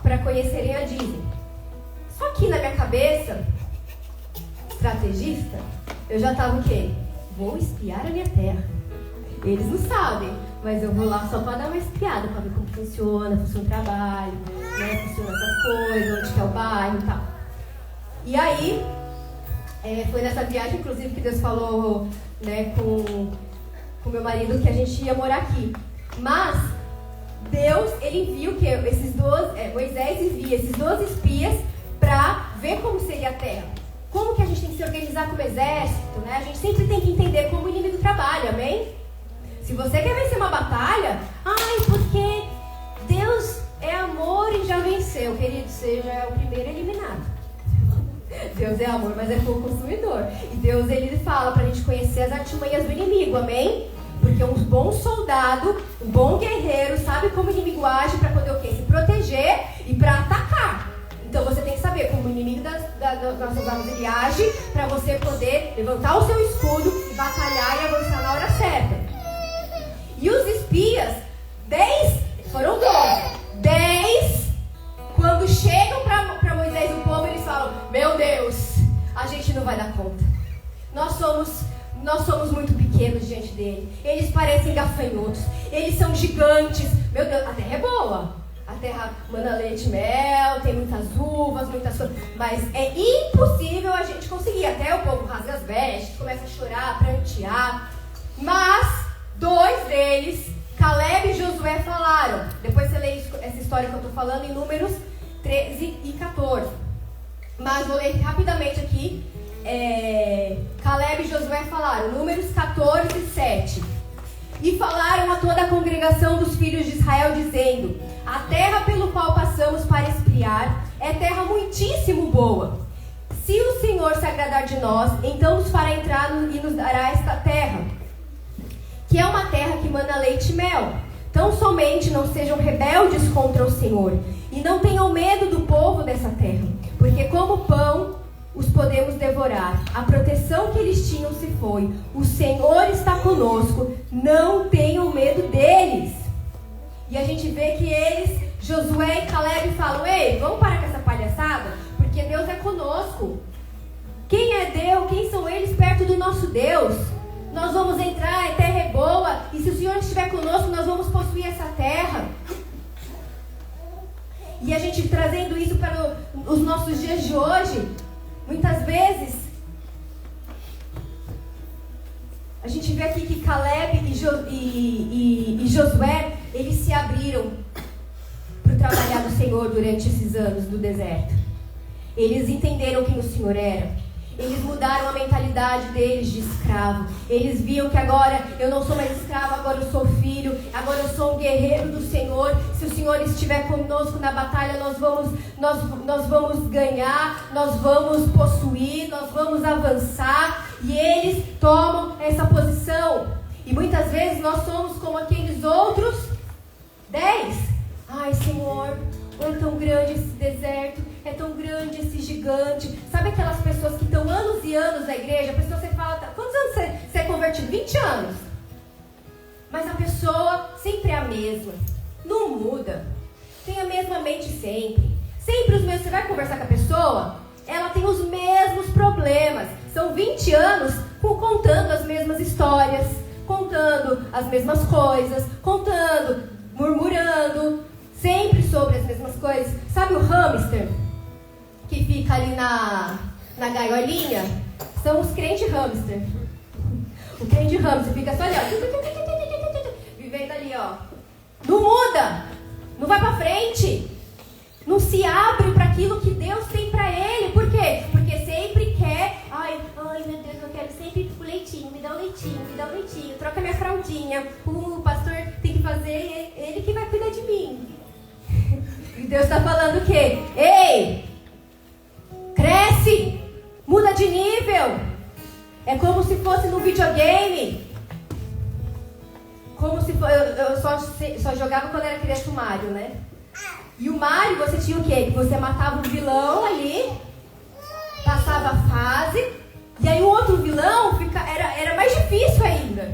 pra conhecerem a Disney. Só que na minha cabeça, estrategista, eu já tava o quê? Vou espiar a minha terra. Eles não sabem, mas eu vou lá só pra dar uma espiada, pra ver como funciona o trabalho, né, funciona essas coisas, onde que é o bairro e tal. E aí, foi nessa viagem, inclusive, que Deus falou, né, com meu marido que a gente ia morar aqui. Mas Deus, Ele envia o quê? Moisés envia esses 12 espias para ver como seria a terra. Como que a gente tem que se organizar como exército, né? A gente sempre tem que entender como o inimigo trabalha, amém? Se você quer vencer uma batalha, porque Deus é amor e já venceu, querido, seja o primeiro eliminado. Deus é amor, mas é fogo consumidor. E Deus, Ele fala pra gente conhecer as artimanhas do inimigo, amém? Porque um bom soldado, um bom guerreiro, sabe como o inimigo age para poder o quê? Se proteger e para atacar. Então você tem que saber como o inimigo das nossas armas ele age, para você poder levantar o seu escudo e batalhar e avançar na hora certa. E os espias, 10, foram 12. 10, quando chegam para Moisés e o povo, eles falam: meu Deus, a gente não vai dar conta. Nós somos muito pequenos diante dele. Eles parecem gafanhotos. Eles são gigantes. Meu Deus, a terra é boa. A terra manda leite e mel, tem muitas uvas, muitas coisas. Mas é impossível a gente conseguir. Até o povo rasga as vestes, começa a chorar, prantear. Mas 2 deles, Caleb e Josué, falaram. Depois você lê essa história que eu estou falando em Números 13 e 14. Mas vou ler rapidamente aqui. Caleb e Josué falaram, Números 14, 7. E falaram a toda a congregação dos filhos de Israel, dizendo: a terra pelo qual passamos para espiar é terra muitíssimo boa. Se o Senhor se agradar de nós, então nos fará entrar e nos dará esta terra, que é uma terra que mana leite e mel. Tão somente não sejam rebeldes contra o Senhor, e não tenham medo do povo dessa terra, porque como pão os podemos devorar. A proteção que eles tinham se foi. O Senhor está conosco. Não tenham medo deles. E a gente vê que eles, Josué e Caleb, falam: ei, vamos parar com essa palhaçada? Porque Deus é conosco. Quem é Deus? Quem são eles perto do nosso Deus? Nós vamos entrar, a terra é boa. E se o Senhor estiver conosco, nós vamos possuir essa terra. E a gente trazendo isso para os nossos dias de hoje, muitas vezes, a gente vê aqui que Caleb e Josué, eles se abriram para o trabalhar do Senhor durante esses anos do deserto. Eles entenderam quem o Senhor era. Eles mudaram a mentalidade deles de escravo. Eles viam que agora eu não sou mais escravo, agora eu sou filho, agora eu sou um guerreiro do Senhor. Se o Senhor estiver conosco na batalha, nós vamos ganhar, nós vamos possuir, nós vamos avançar. E eles tomam essa posição. E muitas vezes nós somos como aqueles outros 10. Ai, Senhor, é tão grande esse deserto, é tão grande esse gigante. Sabe aquelas pessoas que estão anos e anos na igreja? A pessoa, você fala, quantos anos você é convertido? 20 anos. Mas a pessoa sempre é a mesma, não muda, tem a mesma mente sempre. Sempre os mesmos. Você vai conversar com a pessoa, ela tem os mesmos problemas. São 20 anos contando as mesmas histórias, contando as mesmas coisas, contando, murmurando, sempre sobre as mesmas coisas. Sabe o hamster que fica ali na gaiolinha? São os crentes hamster. O crente hamster fica só ali, ó, vivendo ali, ó. Não muda, não vai pra frente, não se abre para aquilo que Deus tem para ele. Por quê? Porque sempre quer, ai meu Deus, eu quero sempre o leitinho, me dá o leitinho, me dá o leitinho, troca minha fraldinha, o pastor tem que fazer, ele que vai cuidar de mim. E Deus está falando o quê? Ei, cresce, muda de nível. É como se fosse no videogame. Como se fosse, eu só jogava quando era criança o Mario, né? E o Mario, você tinha o quê? Você matava um vilão ali, passava a fase, e aí o outro vilão era mais difícil ainda.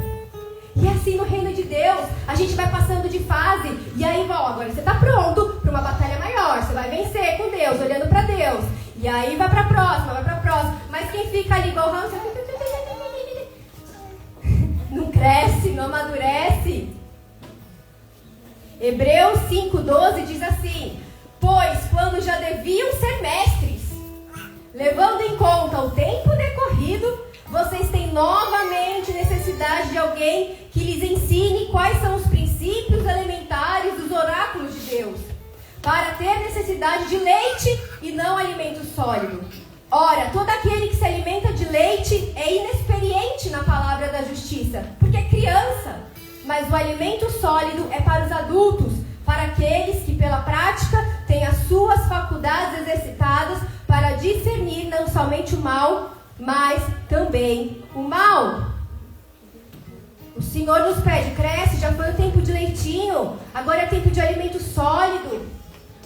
E assim no reino de Deus, a gente vai passando de fase, e aí, bom, agora você está pronto para uma batalha maior, você vai vencer com Deus, olhando para Deus. E aí vai para a próxima. Mas quem fica ali igual o hamster, não cresce, não amadurece. Hebreus 5,12 diz assim: pois quando já deviam ser mestres, levando em conta o tempo decorrido, vocês têm novamente necessidade de alguém que lhes ensine quais são os princípios elementares dos oráculos de Deus, para ter necessidade de leite e não alimento sólido. Ora, todo aquele que se alimenta de leite é inexperiente na palavra da justiça, porque é criança. Mas o alimento sólido é para os adultos, para aqueles que pela prática têm as suas faculdades exercitadas para discernir não somente o mal, mas também o mal. O Senhor nos pede, cresce, já foi o tempo de leitinho, agora é tempo de alimento sólido.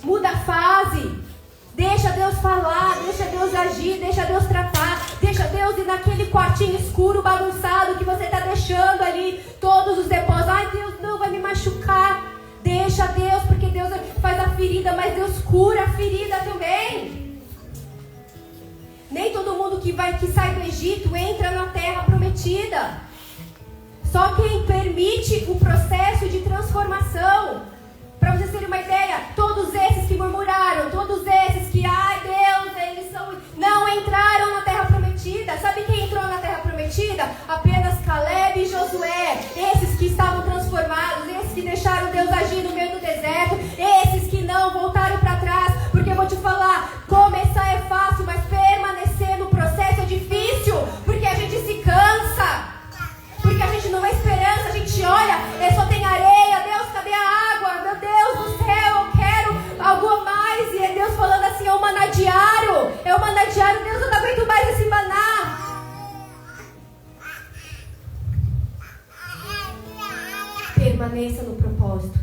Muda a fase. Deixa Deus falar, deixa Deus agir, deixa Deus tratar, deixa Deus ir naquele quartinho escuro, bagunçado que você está deixando ali todos os depósitos. Ai, Deus não vai me machucar. Deixa Deus, porque Deus faz a ferida, mas Deus cura a ferida também. Nem todo mundo que sai do Egito entra na terra prometida. Só quem permite o processo de transformação. Para vocês terem uma ideia, todos esses que murmuraram, todos esses que, ai Deus, eles não entraram na terra prometida. Sabe quem entrou na terra prometida? Apenas Caleb e Josué. Esses que estavam transformados, esses que deixaram Deus agir no meio do deserto, esses que não voltaram para trás. Porque eu vou te falar, começar é fácil, mas permanecer no processo é difícil, porque a gente se cansa. Porque a gente não vê esperança, a gente olha, só tem areia, Deus, cadê a água? Meu Deus do céu, eu quero algo a mais. E é Deus falando assim, é um maná diário, Deus, eu não aguento mais esse maná. Permaneça no propósito.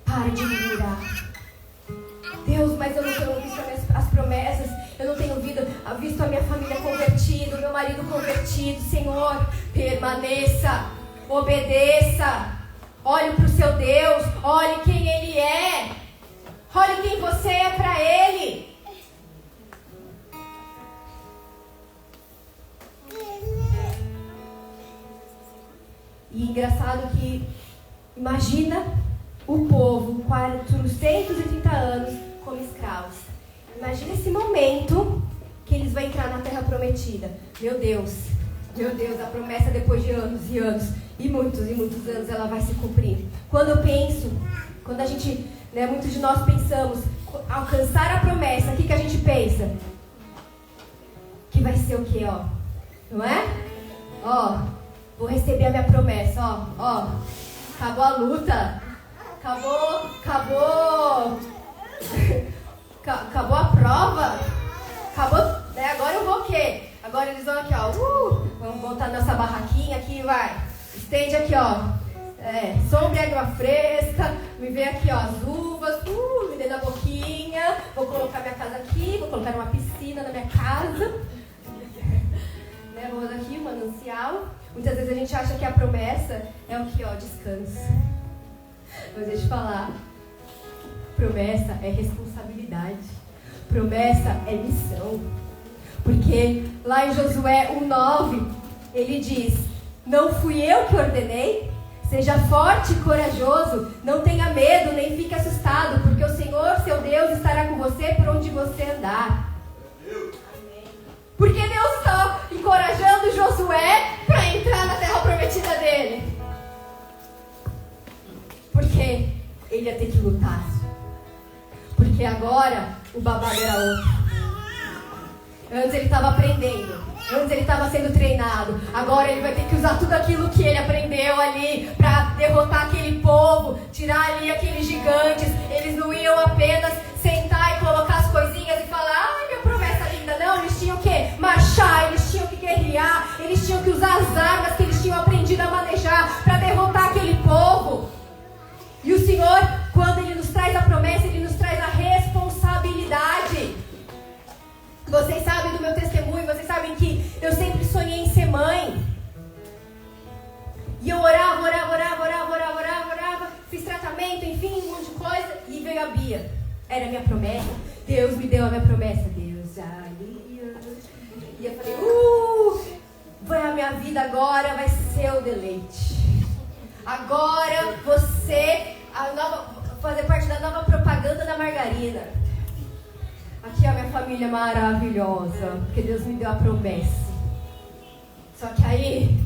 Pare de murmurar. Deus, mas eu não tenho visto as promessas, eu não tenho visto a minha família convertida, o meu marido convertido. Senhor, permaneça, obedeça, olhe para o seu Deus, olhe quem Ele é, olhe quem você é para Ele. E engraçado que, imagina o povo, 430 anos como escravos. Imagina esse momento que eles vão entrar na terra prometida. Meu Deus, a promessa depois de anos e anos, e muitos anos ela vai se cumprir. Quando eu penso, quando a gente, muitos de nós pensamos, alcançar a promessa, o que a gente pensa? Que vai ser o quê, ó? Não é? Ó, vou receber a minha promessa, ó. Acabou a luta. Acabou a prova. Agora eu vou o quê? Agora eles vão aqui, ó. Vamos botar nossa barraquinha aqui, vai. Estende aqui, ó. Sombra e água fresca. Me vê aqui, ó, as uvas. Me dê na boquinha. Vou colocar minha casa aqui. Vou colocar uma piscina na minha casa. Vou aqui, um manancial. Muitas vezes a gente acha que a promessa é o que, ó, descanso. Mas deixa eu te falar. Promessa é responsabilidade. Promessa é missão. Porque lá em Josué 1:9, ele diz: não fui eu que ordenei? Seja forte e corajoso, não tenha medo, nem fique assustado, porque o Senhor, seu Deus, estará com você por onde você andar. Porque Deus está encorajando Josué para entrar na terra prometida dele. Porque ele ia ter que lutar. Porque agora o babado era outro. Antes ele estava aprendendo. Antes ele estava sendo treinado. Agora ele vai ter que usar tudo aquilo que ele aprendeu ali para derrotar aquele povo, tirar ali aqueles gigantes. Eles não iam apenas sentar e colocar as coisinhas e falar: ai, minha promessa linda. Não, eles tinham que marchar, eles tinham que guerrear, eles tinham que usar as armas que eles tinham aprendido a manejar para derrotar aquele povo. E o Senhor, quando Ele nos traz a promessa, Ele nos traz a responsabilidade. Vocês sabem do meu testemunho, vocês sabem que eu sempre sonhei em ser mãe. E eu orava, fiz tratamento, enfim, um monte de coisa, e veio a Bia. Era a minha promessa. Deus me deu a minha promessa. Deus, aleluia. E eu falei, a minha vida agora vai ser o deleite. Agora você, fazer parte da nova propaganda da margarina. Aqui a minha família maravilhosa, porque Deus me deu a promessa. Só que aí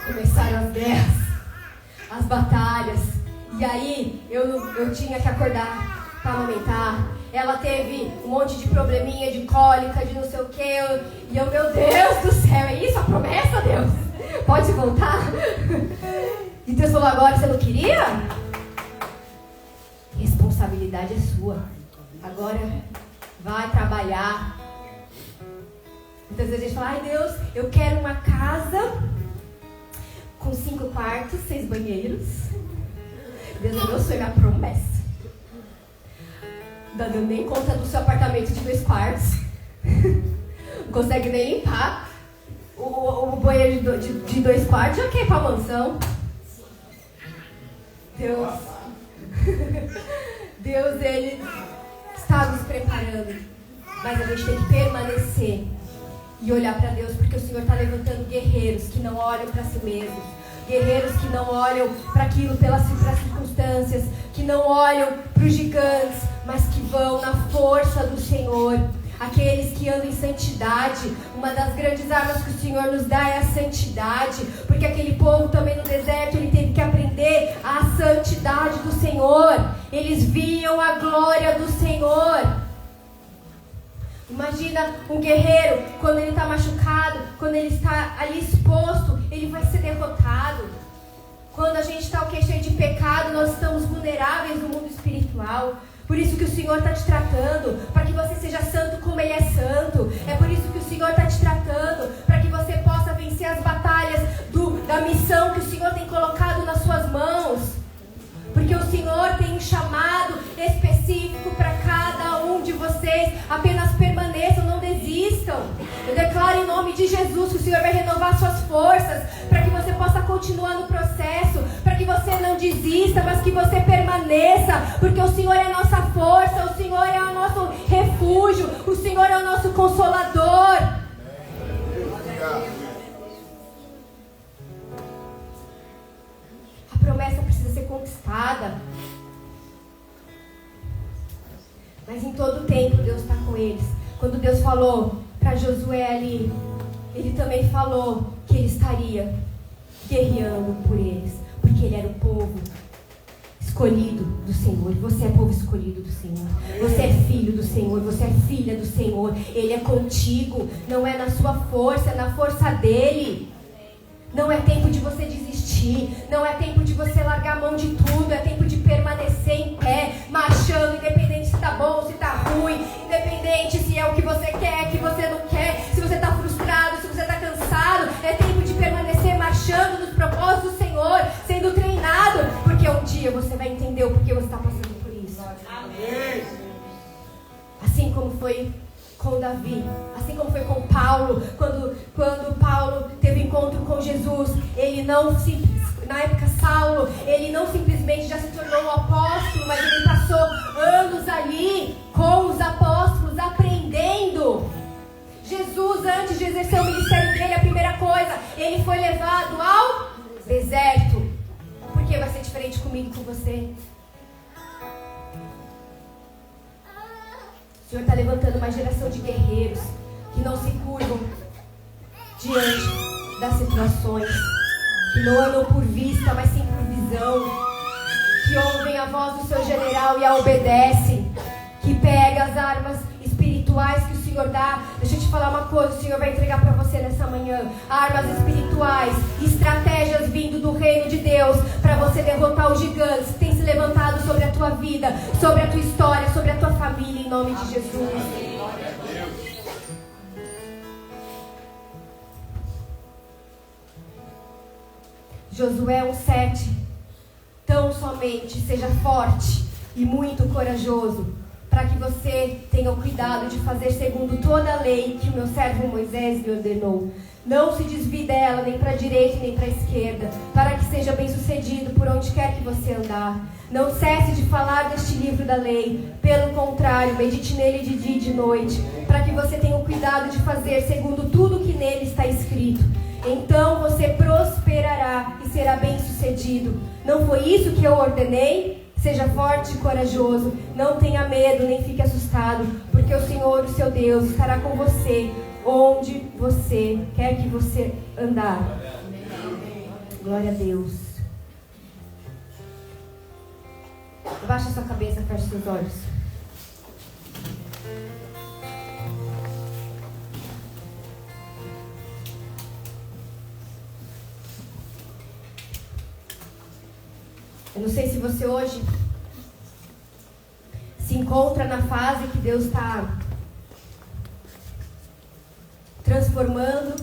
começaram as guerras, as batalhas. E aí eu tinha que acordar para amamentar. Ela teve um monte de probleminha, de cólica, de não sei o quê. E eu, meu Deus do céu, é isso a promessa, Deus? Pode voltar? E Deus falou: agora você não queria? Responsabilidade é sua. Agora vai trabalhar. Muitas vezes a gente fala: ai, Deus, eu quero uma casa com 5 quartos, 6 banheiros. Deus, é meu sonho, é a promessa. Não deu nem conta do seu apartamento de 2 quartos. Não consegue nem limpar o banheiro de 2 quartos. Já quer ir pra mansão. Deus, Ele está nos preparando. Mas a gente tem que permanecer e olhar para Deus, porque o Senhor está levantando guerreiros que não olham para si mesmos. Guerreiros que não olham para aquilo, para as circunstâncias, que não olham para os gigantes, mas que vão na força do Senhor. Aqueles que andam em santidade. Uma das grandes armas que o Senhor nos dá é a santidade, porque aquele povo também no deserto, ele teve que aprender a santidade do Senhor. Eles viam a glória do Senhor. Imagina um guerreiro, quando ele está machucado, quando ele está ali exposto, ele vai ser derrotado. Quando a gente está cheio de pecado, nós estamos vulneráveis no mundo espiritual. Por isso que o Senhor está te tratando, para que você seja santo como Ele é santo. É por isso que o Senhor está te tratando, para que você possa vencer as batalhas da missão que o Senhor tem colocado nas suas mãos. Porque o Senhor tem um chamado específico para cada um de vocês. Apenas permaneçam, não desistam. Eu declaro em nome de Jesus que o Senhor vai renovar suas forças, para que você possa continuar no processo, para que você não desista, mas que você permaneça, porque o Senhor é a nossa força, o Senhor é o nosso refúgio, o Senhor é o nosso consolador. A promessa precisa ser conquistada. Mas em todo tempo Deus está com eles. Quando Deus falou para Josué ali, Ele também falou que Ele estaria guerreando por eles, porque Ele era o povo escolhido do Senhor. Você é povo escolhido do Senhor. Você é filho do Senhor. Você é filha do Senhor. Ele é contigo. Não é na sua força, é na força dele. Não é tempo de você desistir. Não é tempo de você largar a mão de tudo. É tempo de permanecer em pé, marchando, independente se está bom ou se está ruim, independente se é o que você quer, que você não quer, se você está frustrado, se você está cansado. É tempo de permanecer marchando nos propósitos do Senhor, sendo treinado, porque um dia você vai entender o porquê você está passando por isso. Amém. Assim como foi com Davi, assim como foi com Paulo, quando Paulo teve encontro com Jesus, ele não na época Saulo, ele não simplesmente já se tornou um apóstolo, mas ele passou anos ali com os apóstolos aprendendo. Jesus, antes de exercer o ministério dele, a primeira coisa, ele foi levado ao deserto. Por que vai ser diferente comigo e com você? O Senhor está levantando uma geração de guerreiros que não se curvam diante das situações, que não andam por vista, mas sim por visão, que ouvem a voz do seu general e a obedecem, que pega as armas espirituais que o Senhor dá. Deixa eu te falar uma coisa, o Senhor vai entregar para você nessa manhã armas espirituais, estratégias vindo do reino de Deus para você derrotar os gigantes que têm se levantado sobre a tua vida, sobre a tua história, sobre a tua família, em nome de Jesus. Josué 1:7. Tão somente seja forte e muito corajoso, para que você tenha o cuidado de fazer segundo toda a lei que o meu servo Moisés lhe ordenou. Não se desvie dela, nem para a direita nem para a esquerda, para que seja bem sucedido por onde quer que você andar. Não cesse de falar deste livro da lei. Pelo contrário, medite nele de dia e de noite, para que você tenha o cuidado de fazer segundo tudo que nele está escrito. Então você prosperará e será bem sucedido. Não foi isso que eu ordenei? Seja forte e corajoso, não tenha medo nem fique assustado, porque o Senhor, o seu Deus, estará com você onde você quer que você andar. Glória a Deus. Abaixa sua cabeça, feche seus olhos. Eu não sei se você hoje se encontra na fase que Deus está transformando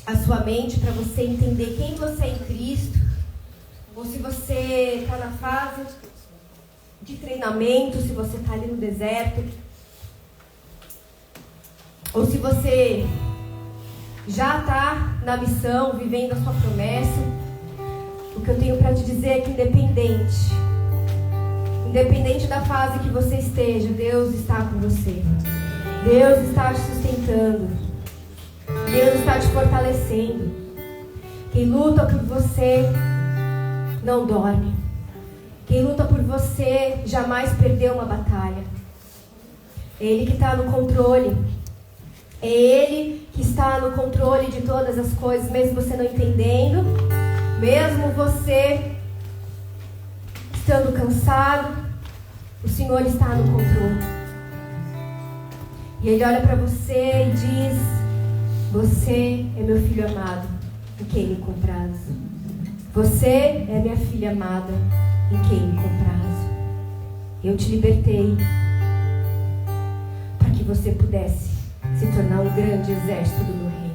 a sua mente para você entender quem você é em Cristo, ou se você está na fase de treinamento, se você está ali no deserto, ou se você já está na missão, vivendo a sua promessa. O que eu tenho para te dizer é que independente da fase que você esteja, Deus está com você. Deus está te sustentando. Deus está te fortalecendo. Quem luta por você não dorme. Quem luta por você jamais perdeu uma batalha. É Ele que está no controle. É Ele que está no controle de todas as coisas, mesmo você não entendendo. Mesmo você estando cansado, o Senhor está no controle. E Ele olha para você e diz: você é meu filho amado, em quem me compraz. Você é minha filha amada, em quem me compraz. Eu te libertei para que você pudesse se tornar um grande exército do meu reino.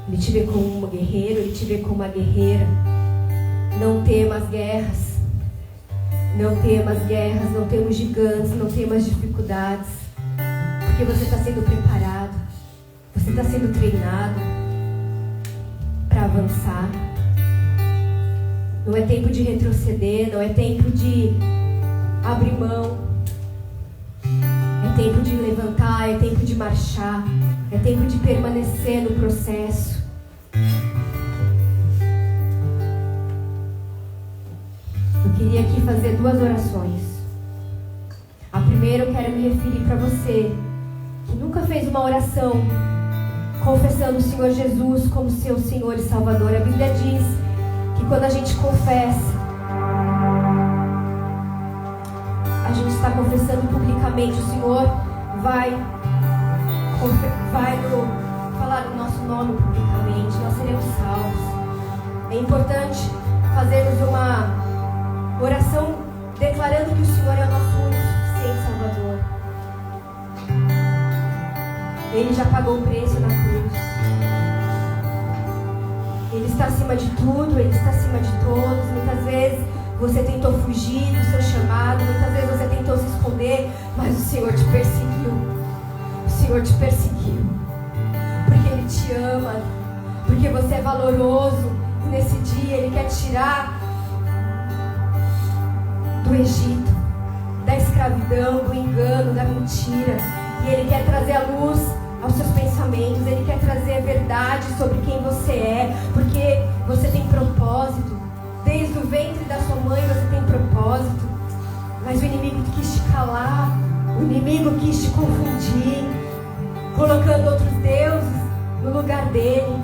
Ele te vê como um guerreiro, Ele te vê como uma guerreira. Não tema as guerras. Não tema as guerras, não tema os gigantes, não tema as dificuldades. Porque você está sendo preparado. Você está sendo treinado para avançar. Não é tempo de retroceder, não é tempo de abrir mão. É tempo de levantar, é tempo de marchar. É tempo de permanecer no processo. Eu queria aqui fazer 2 orações. A primeira eu quero me referir para você que nunca fez uma oração confessando o Senhor Jesus como seu Senhor e Salvador. A Bíblia diz que quando a gente confessa, a gente está confessando publicamente. O Senhor vai falar o nosso nome publicamente. Nós seremos salvos. É importante fazermos uma oração declarando que o Senhor é o nosso único suficiente Salvador. Ele já pagou o preço na cruz. Ele está acima de tudo, Ele está acima de todos. Muitas vezes você tentou fugir do seu chamado, muitas vezes você tentou se esconder, mas o Senhor te perseguiu. O Senhor te perseguiu porque Ele te ama, porque você é valoroso. E nesse dia Ele quer tirar do Egito, da escravidão, do engano, da mentira. E Ele quer trazer a luz aos seus pensamentos. Ele quer trazer a verdade sobre quem você é, porque você tem propósito. Desde o ventre da sua mãe você tem propósito. Mas o inimigo quis te calar, o inimigo quis te confundir, colocando outros deuses no lugar dele.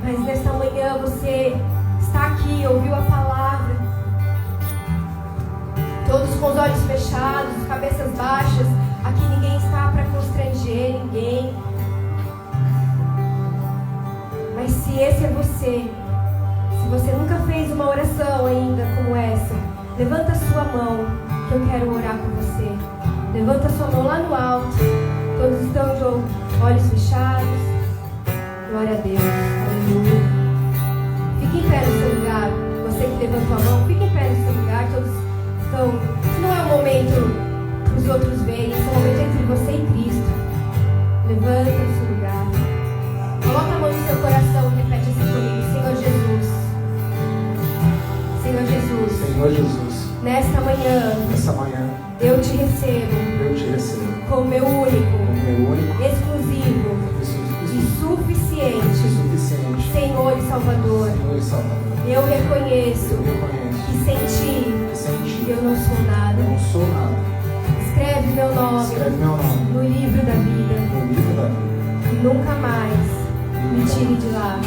Mas nesta manhã você está aqui, ouviu a palavra, todos com os olhos fechados, cabeças baixas. Aqui ninguém está para constranger ninguém. Mas se esse é você, se você nunca fez uma oração ainda como essa, levanta a sua mão, que eu quero orar com você. Levanta a sua mão lá no alto. Todos estão de olhos fechados. Glória a Deus. Aleluia. Fique em pé no seu lugar. Você que levantou a mão, fique em pé no seu lugar. Todos estão. Isso não é um momento para os outros verem. Esse é um momento entre você e Cristo. Levanta no seu lugar. Coloca a mão no seu coração e repete assim comigo. Senhor Jesus. Senhor Jesus. Senhor Jesus. Nesta manhã. Eu te recebo. Como meu único. Exclusivo. Suficiente, Senhor e Salvador. Eu reconheço que sem ti eu não sou nada. Escreve meu nome no livro da vida. E nunca mais me tire de lá.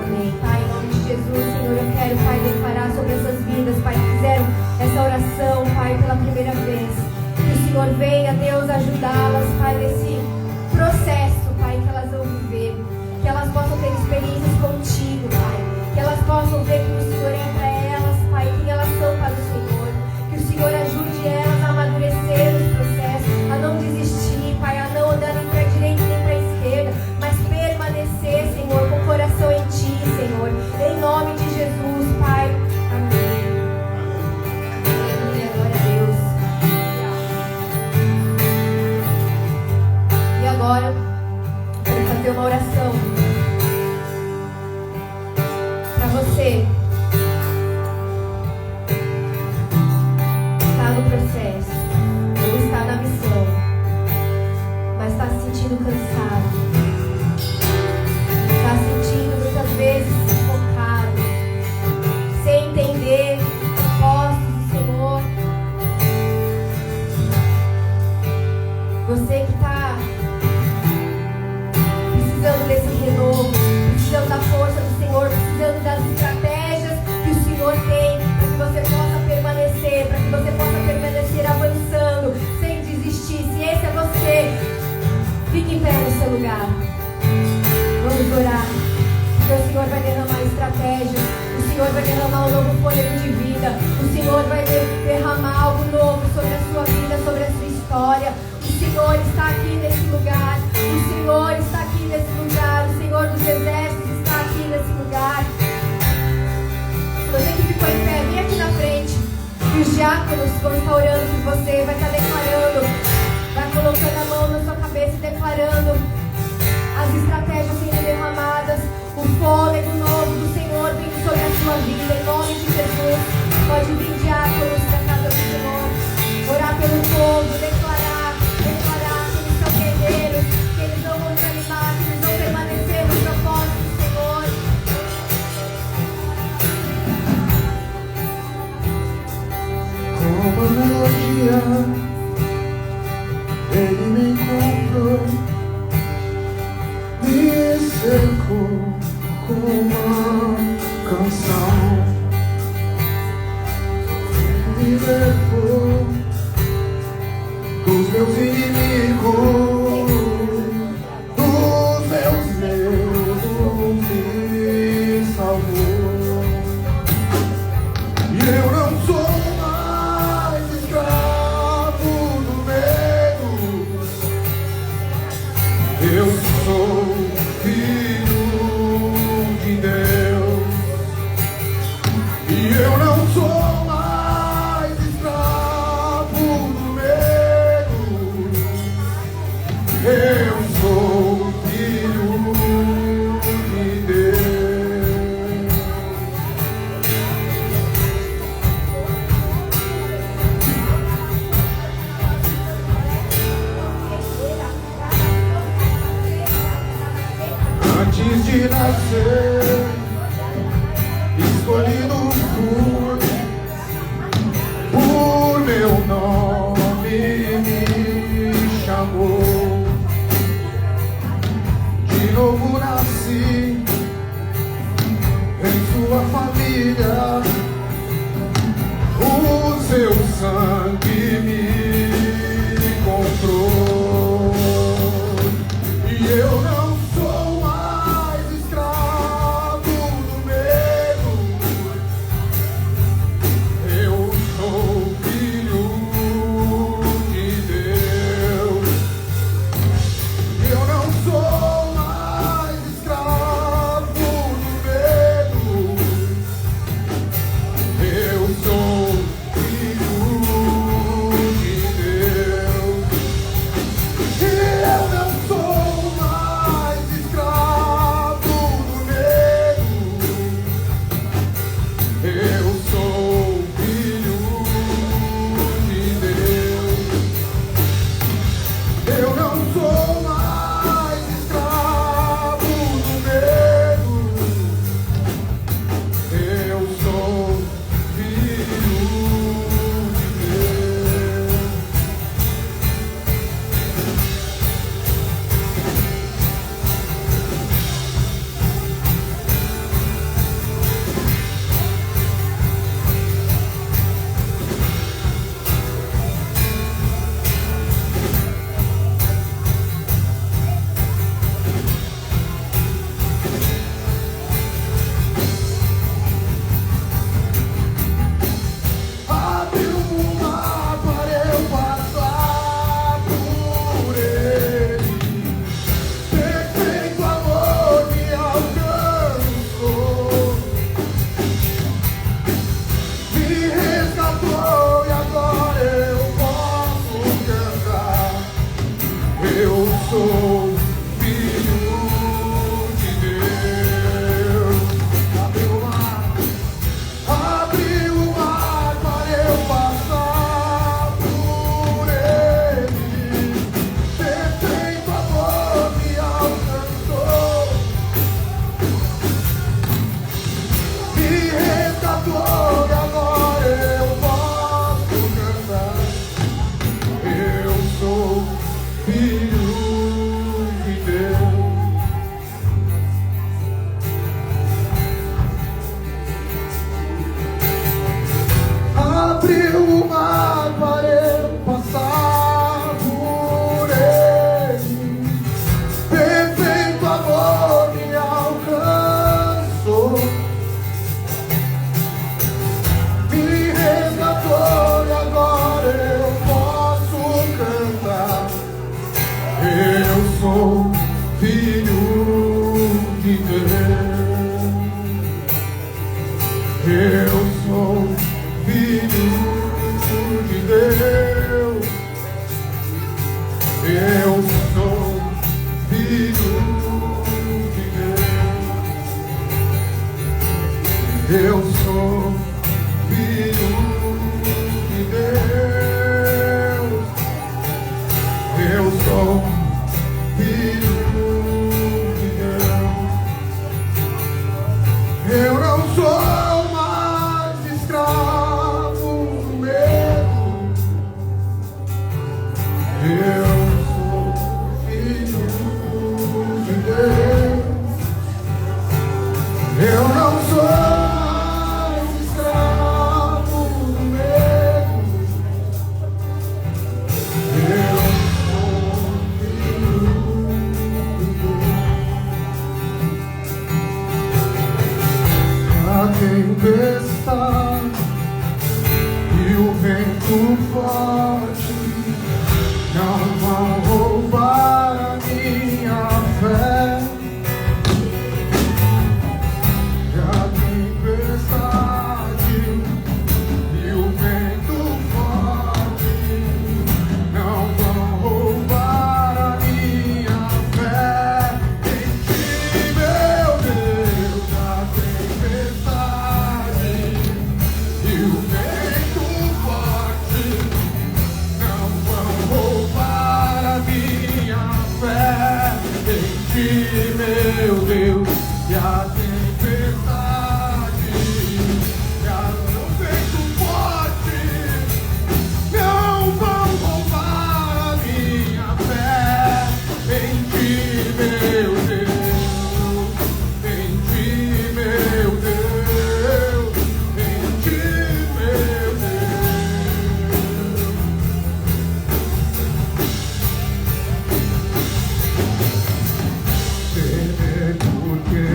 Amém. Pai, em nome de Jesus, Senhor, eu quero, Pai, declarar sobre essas vidas, Pai, que fizeram essa oração, Pai, pela primeira vez. Que o Senhor venha, Deus, ajudá-las, Pai, nesse processo, Pai, que elas vão viver. Que elas possam ter experiências contigo, Pai. Que elas possam ver que o Senhor é para elas, Pai, quem elas são para o Senhor. Que o Senhor ajude elas a amadurecer nos processos, a não desistir, Pai, a não andar nem para a direita nem para a esquerda, mas permanecer, Senhor, com o coração em Ti, Senhor. Em nome de Jesus, Pai. Amém. Glória a Deus. E agora, quero fazer uma oração para você. Está no processo, ou está na missão, mas está se sentindo cansado. Está sentindo muitas vezes sufocado, sem entender os propósitos do Senhor. Você que está precisando desse renovo, precisando da força do Senhor, precisando das estratégias que o Senhor tem para que você possa permanecer, para que você possa permanecer avançando, sem desistir. Se esse é você, fique em pé no seu lugar. Vamos orar, porque o Senhor vai derramar estratégias, o Senhor vai derramar um novo fôlego de vida, o Senhor vai derramar algo novo sobre a sua vida, sobre a sua história. O Senhor está aqui nesse lugar, o Senhor está aqui nesse lugar, o Senhor dos exércitos está aqui nesse lugar. Você que ficou em pé, vem aqui na frente, e os diáconos vão estar orando por você, vai estar declarando, vai colocando a mão na sua cabeça e declarando as estratégias sendo derramadas, o fôlego novo do Senhor vindo sobre a sua vida, em nome de Jesus. Pode vir diáconos da casa do Senhor, orar pelo povo, declarar que eles são guerreiros, que eles não vão desanimar, que eles vão permanecer no propósito do Senhor. Como melodia, Ele me encontrou, me cercou com uma canção, me levou dos meus inimigos, dos meus medos, me salvou. E eu não sou mais escravo do medo, eu sou filho de Deus. que nasceu, escolhido por meu nome me chamou. De novo nasci em sua família, o seu sangue me comprou. E eu não sou mais escravo do medo, eu sou filho de Deus. Eu não sou mais escravo do medo, eu sou filho de Deus. E eu não sou mais escravo do medo, eu sou filho de Deus. Eu não sou mais escravo do medo, eu sou filho de Deus. Abriu um mar para eu passar por ele, perfeito amor me alcançou, me resgatou e agora eu posso cantar. Eu sou filho de Deus. Abriu o mar para eu passar por ele, perfeito amor me alcançou, me resgatou e agora eu posso cantar. Eu sou filho de Deus. Abriu o mar para eu passar por ele, perfeito amor me alcançou, me resgatou e agora eu posso cantar. Eu sou filho de Deus. Eu sou filho de Deus. Eu sou filho de Deus. Eu sou filho de Deus. Eu sou filho de Deus. Eu não sou mais escravo do medo, eu sou filho de Deus. Eu não sou mais escravo do medo, eu sou filho de Deus. A tempestade e o vento forte não vão roubar a minha fé. A tempestade e o vento forte não vão roubar a minha fé. Em ti, meu Deus, a tempestade e o vento forte não vão roubar a minha fé. Em ti, meu Deus. e a tempestade, e o vento forte não vão roubar a minha fé. Em ti, meu Deus, em ti, meu Deus, em ti, meu Deus. Temer porque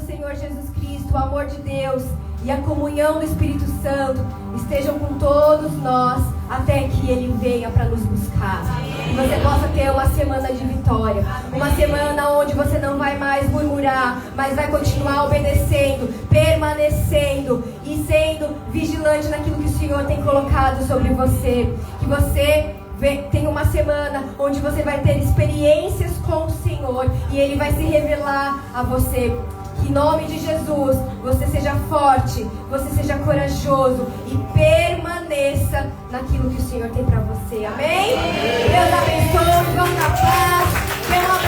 Senhor Jesus Cristo, o amor de Deus e a comunhão do Espírito Santo estejam com todos nós até que Ele venha para nos buscar. E você possa ter uma semana de vitória, uma semana onde você não vai mais murmurar, mas vai continuar obedecendo, permanecendo e sendo vigilante naquilo que o Senhor tem colocado sobre você. Que você tem uma semana onde você vai ter experiências com o Senhor e Ele vai se revelar a você. Que em nome de Jesus você seja forte, você seja corajoso e permaneça naquilo que o Senhor tem para você. Amém? Deus abençoe, vamos na paz.